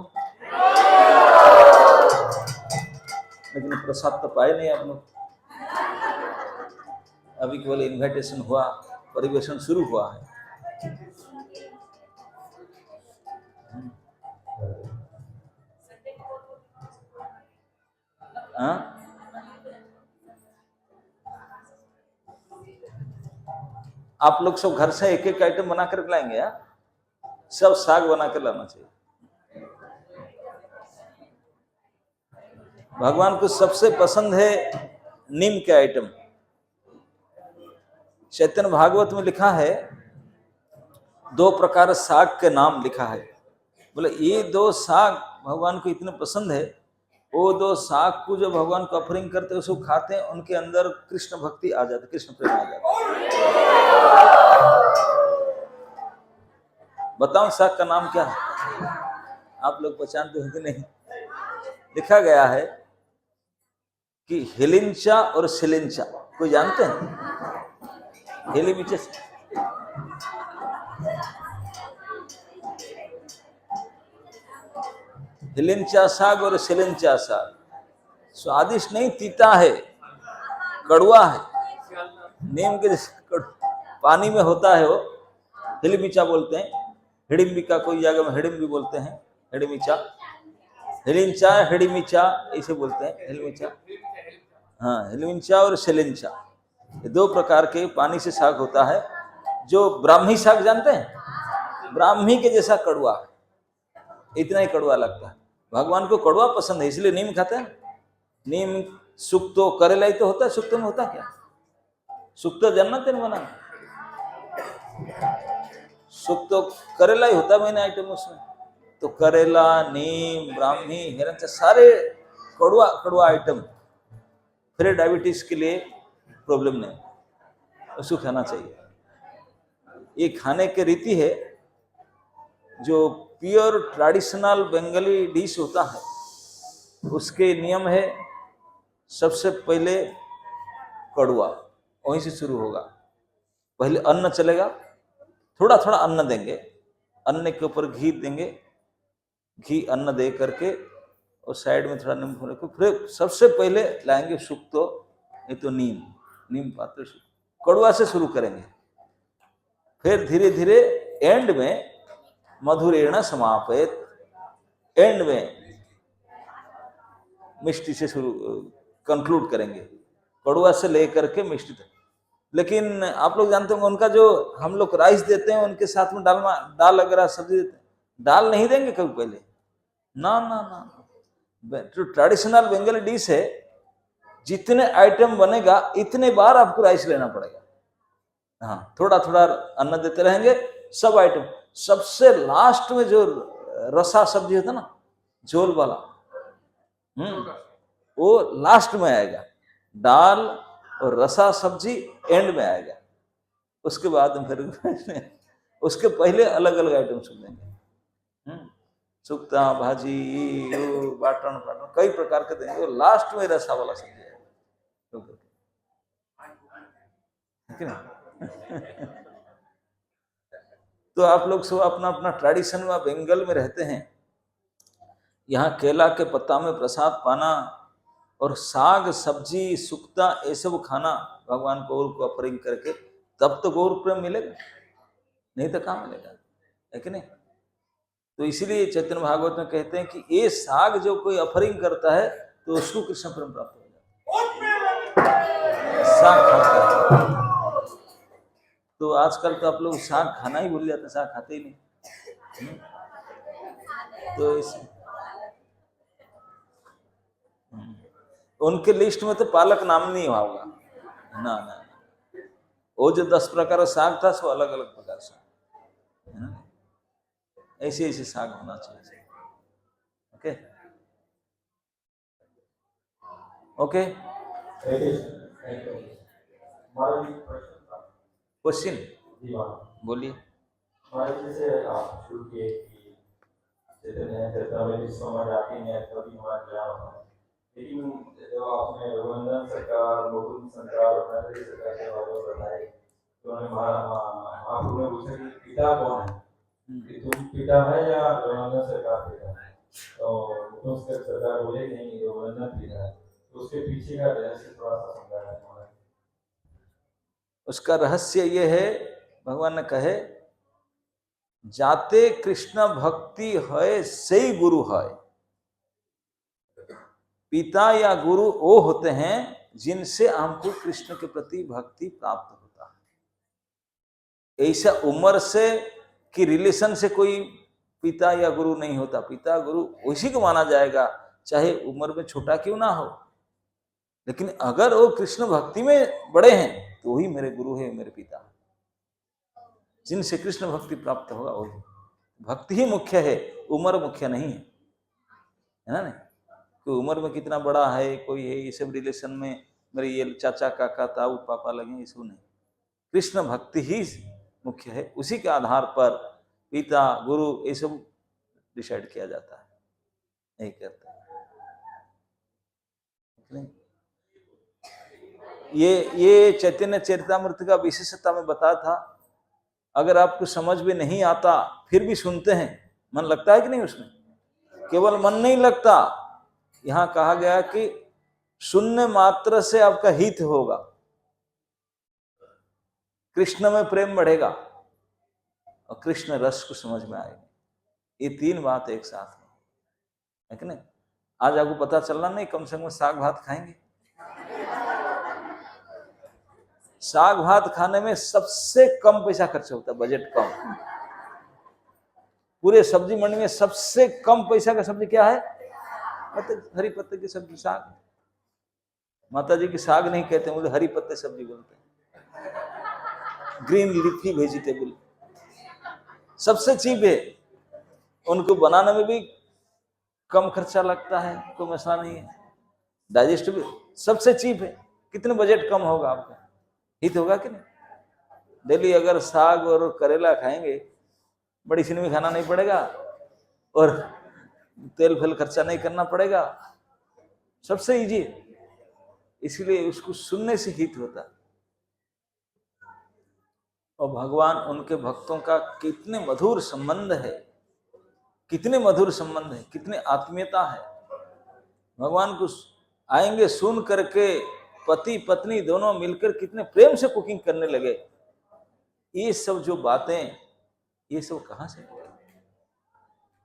लेकिन प्रसाद तो पाए नहीं आप लोग। अभी केवल इनविटेशन हुआ, परिवेशन शुरू हुआ है। हाँ, आप लोग सब घर से एक एक आइटम बना कर लाएंगे। सब साग बना कर लाना चाहिए। भगवान को सबसे पसंद है नीम के आइटम। चैतन्य भागवत में लिखा है, 2 प्रकार साग के नाम लिखा है। बोले ये 2 साग भगवान को इतने पसंद है, वो 2 साग को जो भगवान को ऑफरिंग करते हैं, उसको खाते हैं, उनके अंदर कृष्ण भक्ति आ जाती, कृष्ण प्रेम आ जाता। बताओ साग का नाम क्या है? आप लोग पहचानते हो कि नहीं? लिखा गया है कि हिलिंचा और सिलिंचा, कोई जानते हैं? हिलिंचा, हिलिंचा साग और सिलिंचा साग स्वादिष्ट नहीं, तीता है, कड़वा है। नीम के पानी में होता है वो, हिलिमिचा बोलते हैं, हिडिम्बिका कोई जगह में हिडिम भी बोलते हैं, हिडिमिचा, हिलिंचा, हिडिमिचा ऐसे बोलते हैं, हिलिमिचा। हाँ, हिलिंचा और सिलिंचा, ये 2 प्रकार के पानी से साग होता है। जो ब्राह्मी साग जानते हैं? ब्राह्मी के जैसा कड़वा, इतना ही कड़वा लगता है। भगवान को कड़वा पसंद है, इसलिए नीम खाते हैं। नीम सुक्तो, करेला ही तो होता है। सुक्तो में होता क्या? सुक्तो जानते हैं बना? सुक्तो करेला ही होता है मैंने आइटम उसमें। तो करेला, नीम, ब्राह्मी, हिरंचा, सारे कड़वा कड़वा आइटम। फिर डायबिटीज के लिए प्रॉब्लम नहीं, उसको खाना चाहिए। ये खाने की रीति है, जो प्योर ट्रेडिशनल बंगाली डिश होता है, उसके नियम है, सबसे पहले कड़वा, वहीं से शुरू होगा। पहले अन्न चलेगा, थोड़ा थोड़ा अन्न देंगे, अन्न के ऊपर घी देंगे, घी अन्न दे करके और साइड में थोड़ा नींबू रखो। फिर सबसे पहले लाएंगे सुक्तो, नहीं तो नीम पात्र, कड़वा से शुरू करेंगे। फिर धीरे धीरे एंड में मधुरेण समापित, एंड में मिष्टी से शुरू कंक्लूड करेंगे, कड़वा से लेकर के मिष्टी तक। लेकिन आप लोग जानते होंगे, उनका जो हम लोग राइस देते हैं, उनके साथ में दाल वगैरह सब्जी देते हैं, दाल नहीं देंगे कभी पहले, ना ना ना। जो ट्रेडिशनल बंगाली डिश है, जितने आइटम बनेगा इतने बार आपको राइस लेना पड़ेगा। हाँ, थोड़ा थोड़ा अन्न देते रहेंगे, सब आइटम। सबसे लास्ट में जो रसा सब्जी होता ना, झोल वाला, वो लास्ट में आएगा। दाल और रसा सब्जी एंड में आएगा। उसके बाद फिर उसके पहले अलग अलग आइटम सुन देंगे। सुक्ता भाजी, बाटन बाटन कई प्रकार के देंगे, और लास्ट में रसा वाला सब्जी आएगा। तो आप लोग सब अपना अपना ट्रेडिशन में बंगाल में रहते हैं, यहाँ केला के पत्ता में प्रसाद पाना और साग सब्जी सुक्ता ये सब खाना भगवान गौर को ऑफरिंग करके, तब तो गौर प्रेम मिलेगा, नहीं तो कहाँ मिलेगा, है कि नहीं? तो इसीलिए चैतन्य भागवत में कहते हैं कि ये साग जो कोई ऑफरिंग करता है तो उसको कृष्ण प्रेम प्राप्त हो जाता है। साग खाता है। तो आजकल तो आप लोग साग खाना ही भूल जाते, साग खाते ही नहीं। तो इस उनके लिस्ट में तो पालक नाम नहीं होगा, ना ना। वो जो 10 प्रकार का साग था, सो अलग अलग प्रकार साग है ना, ऐसे ऐसे साग होना चाहिए। ओके ओके, क्वेश्चन बोलिए। जैसे आप शुरू किए कि चैतन्य चैतन्य समझ आती है तभी हमारा ज्ञान होता है, लेकिन जब आपने रघुनंदन सरकार, मुकुंद सरकार और नंदरी सरकार के बारे में बताए तो उन्होंने महाप्रभु ने पूछा कि पिता कौन है, कि तुम पिता है या रघुनंदन सरकार पिता है? तो मुकुंद सरकार बोले नहीं, रघुनंदन पिता है। तो उसके पीछे का रहस्य थोड़ा सा समझाना है। उसका रहस्य ये है, भगवान ने कहे जाते कृष्ण भक्ति है सही गुरु है। पिता या गुरु वो होते हैं जिनसे हमको कृष्ण के प्रति भक्ति प्राप्त होता है। ऐसा उम्र से कि रिलेशन से कोई पिता या गुरु नहीं होता। पिता गुरु उसी को माना जाएगा, चाहे उम्र में छोटा क्यों ना हो। लेकिन अगर वो कृष्ण भक्ति में बड़े हैं तो वही मेरे गुरु है, मेरे पिता। जिनसे कृष्ण भक्ति प्राप्त होगा वही। भक्ति ही मुख्य है, उम्र मुख्य नहीं है, है ना? नहीं, कोई उम्र में कितना बड़ा है, कोई है, ये सब रिलेशन में मेरे ये चाचा काका ताऊ पापा लगे, ये सब नहीं। कृष्ण भक्ति ही मुख्य है, उसी के आधार पर पिता गुरु ये सब डिसाइड किया जाता है, नहीं करता। ये चैतन्य चरितामृत का विशेषता में बताया था। अगर आपको समझ में नहीं आता फिर भी सुनते हैं, मन लगता है कि नहीं उसमें? केवल मन नहीं लगता, यहां कहा गया कि सुनने मात्र से आपका हित होगा, कृष्ण में प्रेम बढ़ेगा और कृष्ण रस को समझ में आएगा। ये तीन बात एक साथ है कि नहीं? आज आपको पता चलना नहीं, कम से कम साग भात खाएंगे। साग भात खाने में सबसे कम पैसा खर्च होता है, बजट कम। पूरे सब्जी मंडी में सबसे कम पैसा का सब्जी क्या है? हरी पत्ते की सब्जी, साग। माता जी की साग नहीं कहते, बोले हरी पत्ते सब्जी बोलते हैं, ग्रीन लीफी वेजिटेबल। सबसे चीप है, उनको बनाने में भी कम खर्चा लगता है, कोई मसला नहीं है, डाइजेस्ट भी सबसे चीप है। कितने बजट कम होगा आपका, हित होगा कि नहीं? डेली अगर साग और करेला खाएंगे, बड़ी सिनेमा खाना नहीं पड़ेगा और तेल फेल खर्चा नहीं करना पड़ेगा, सबसे इजी है। इसलिए उसको सुनने से हित होता है। और भगवान उनके भक्तों का कितने मधुर संबंध है, कितने मधुर संबंध है, कितने आत्मीयता है। भगवान को आएंगे सुन करके पति पत्नी दोनों मिलकर कितने प्रेम से कुकिंग करने लगे। ये सब जो बातें, ये सब कहां से?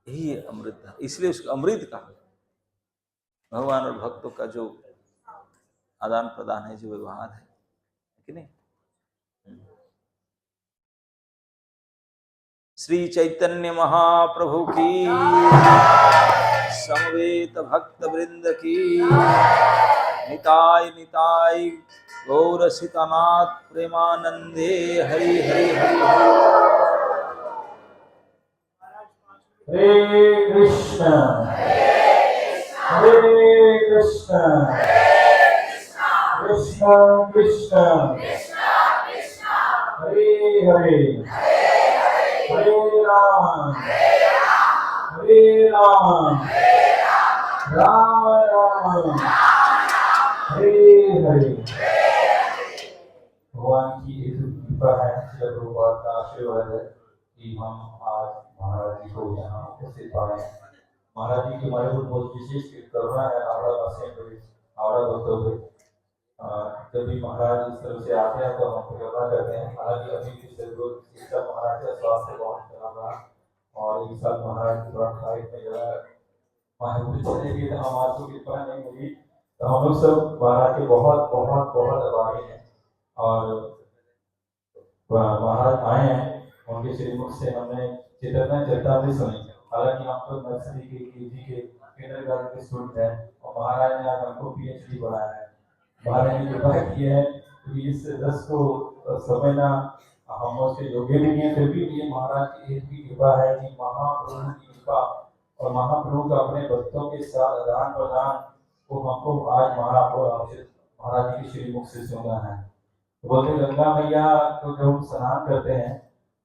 यही है अमृत, इसलिए उसको अमृत कहा। भगवान और भक्तों का जो आदान प्रदान है, जो व्यवहार है कि नहीं? श्री चैतन्य महाप्रभु की, समवेत भक्त वृंद की, निताय निताय गौर सीतानाथ प्रेमानंदे हरि हरि हरि हरि। हरे कृष्ण कृष्ण कृष्ण हरे हरे हरे राम राम राम हरे हरे। भगवान की एक कृपा है, श्री प्रभुपाद का आशीर्वाद है कि हम आज महाराज जी को यहाँ उपस्थित पाए। महाराज जी की हमारे ऊपर बहुत विशेष करुणा है। हावड़ा बसे हुए, हावड़ा भक्तों पे जब भी महाराज इस तरह से आते हैं तो हम प्रकरणा करते हैं। हालांकि अभी पिछले महाराज का स्वास्थ्य बहुत खराब रहा और इस साल महाराज थोड़ा फ्लाइट में जरा मायापुर चले गए, हमारे को कृपा नहीं मिली, तो हम लोग सब महाराज के बहुत बहुत बहुत आभारी हैं। और महाराज आए हैं, उनके श्रीमुख से हमने चेतना चेतावनी सुनी। हालांकि हम तो नर्सरी के केजी के किंडरगार्टन के स्टूडेंट हैं और महाराज ने आज हमको पीएचडी बढ़ाया है। महाराज ने कृपा की है कि इस रस को समझना हम उसके योग्य भी नहीं है, फिर भी ये महाराज की एक भी कृपा है कि महाप्रभु की कृपा और महाप्रभु का अपने भक्तों के साथ आदान प्रदान को हमको आज महाराज जी के श्रीमुख से सुना है। तो बोलते गंगा मैया को जब हम स्नान करते हैं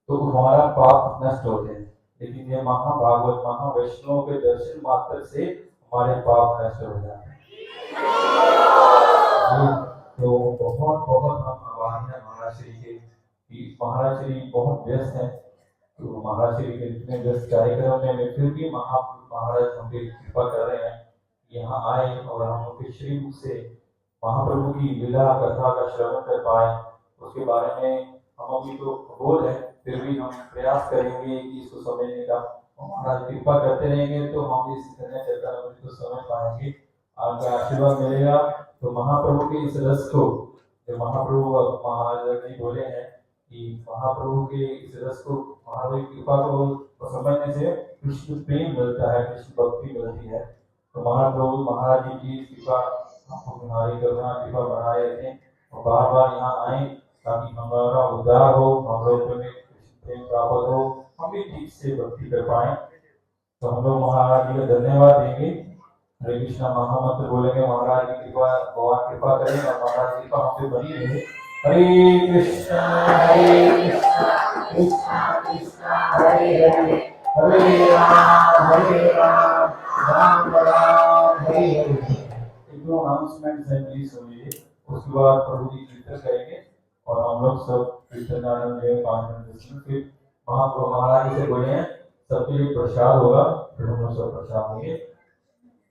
तो हमारा पाप नष्ट होते हैं, लेकिन ये महाभागवत महावैष्णव के दर्शन मात्र से हमारे पाप नष्ट हो जाते हैं। तो बहुत बहुत हम आभारी हैं महाराज श्री के कि महाराज श्री बहुत व्यस्त हैं। तो महाराज श्री के इतने व्यस्त कार्यक्रम में फिर भी महाराज हम पे कृपा कर रहे हैं, यहाँ आए और हम उनके श्रीमुख से महाप्रभु की लीला कथा का श्रवण कर पाए। उसके बारे में हम अभी तो बोल है, फिर भी हम प्रयास करेंगे कि इसको समझने का। महाराज कृपा करते रहेंगे तो हम इस चेतावनी को समझ पाएंगे, आपका आशीर्वाद मिलेगा। तो महाप्रभु के इस रस को जो महाप्रभु महाराज जी बोले हैं कि महाप्रभु के इस रस को महाप्रभु की कृपा को समझने से कृष्ण प्रेम मिलता है, कृष्ण भक्ति मिलती है। तो महाप्रभु महाराज जी की कृपा आपको हमारी करुणा कृपा बनाए रखें और बार बार यहाँ आए ताकि हमारा उद्धार हो, हम लोग में प्रेम प्राप्त हो, हम भी ठीक से भक्ति कर पाए। तो हम लोग महाराज जी का धन्यवाद देंगे। हरे कृष्णा महामंत्र बोलेंगे, महाराज की कृपा भगवान कृपा करें और महाराज की कृपा हम पे बनी रहे। हरे कृष्णा कृष्णा कृष्णा हरे हरे, हरे राम राम राम हरे हरे। दो अनाउंसमेंट है प्लीज सुनिए, उसके बाद प्रभु जी कीर्तन करेंगे और हम लोग सब कीर्तन आनंद में 5 मिनट फिर महाराज से बोले हैं सबके लिए प्रसाद होगा, फिर हम लोग सब प्रसाद होंगे।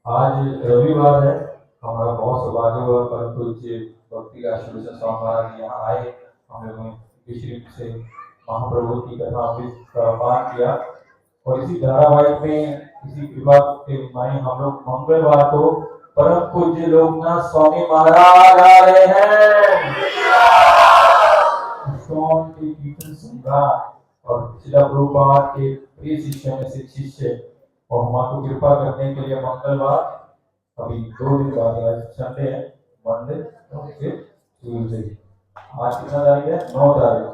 आज रविवार है, हमारा बहुत सौभाग्य हुआ परंतु भक्ति का आशीर्वाद स्वामी महाराज यहाँ आए, हम लोगों ने श्री से महाप्रभु की कथा पाठ किया और इसी धारावाहिक में इसी कृपा के माने हम लोग मंगलवार को परम पूज्य लोकनाथ स्वामी महाराज आ रहे हैं। की कीर्तन सम्राट और शिला प्रभुपाद के प्रिय शिष्यों में से शिष्य और हमारे को कृपा करने के लिए मंगलवार अभी 2 दिन बाद संडे है, मंडे ट्यूसडे, आज कितना तारीख है 9 तारीख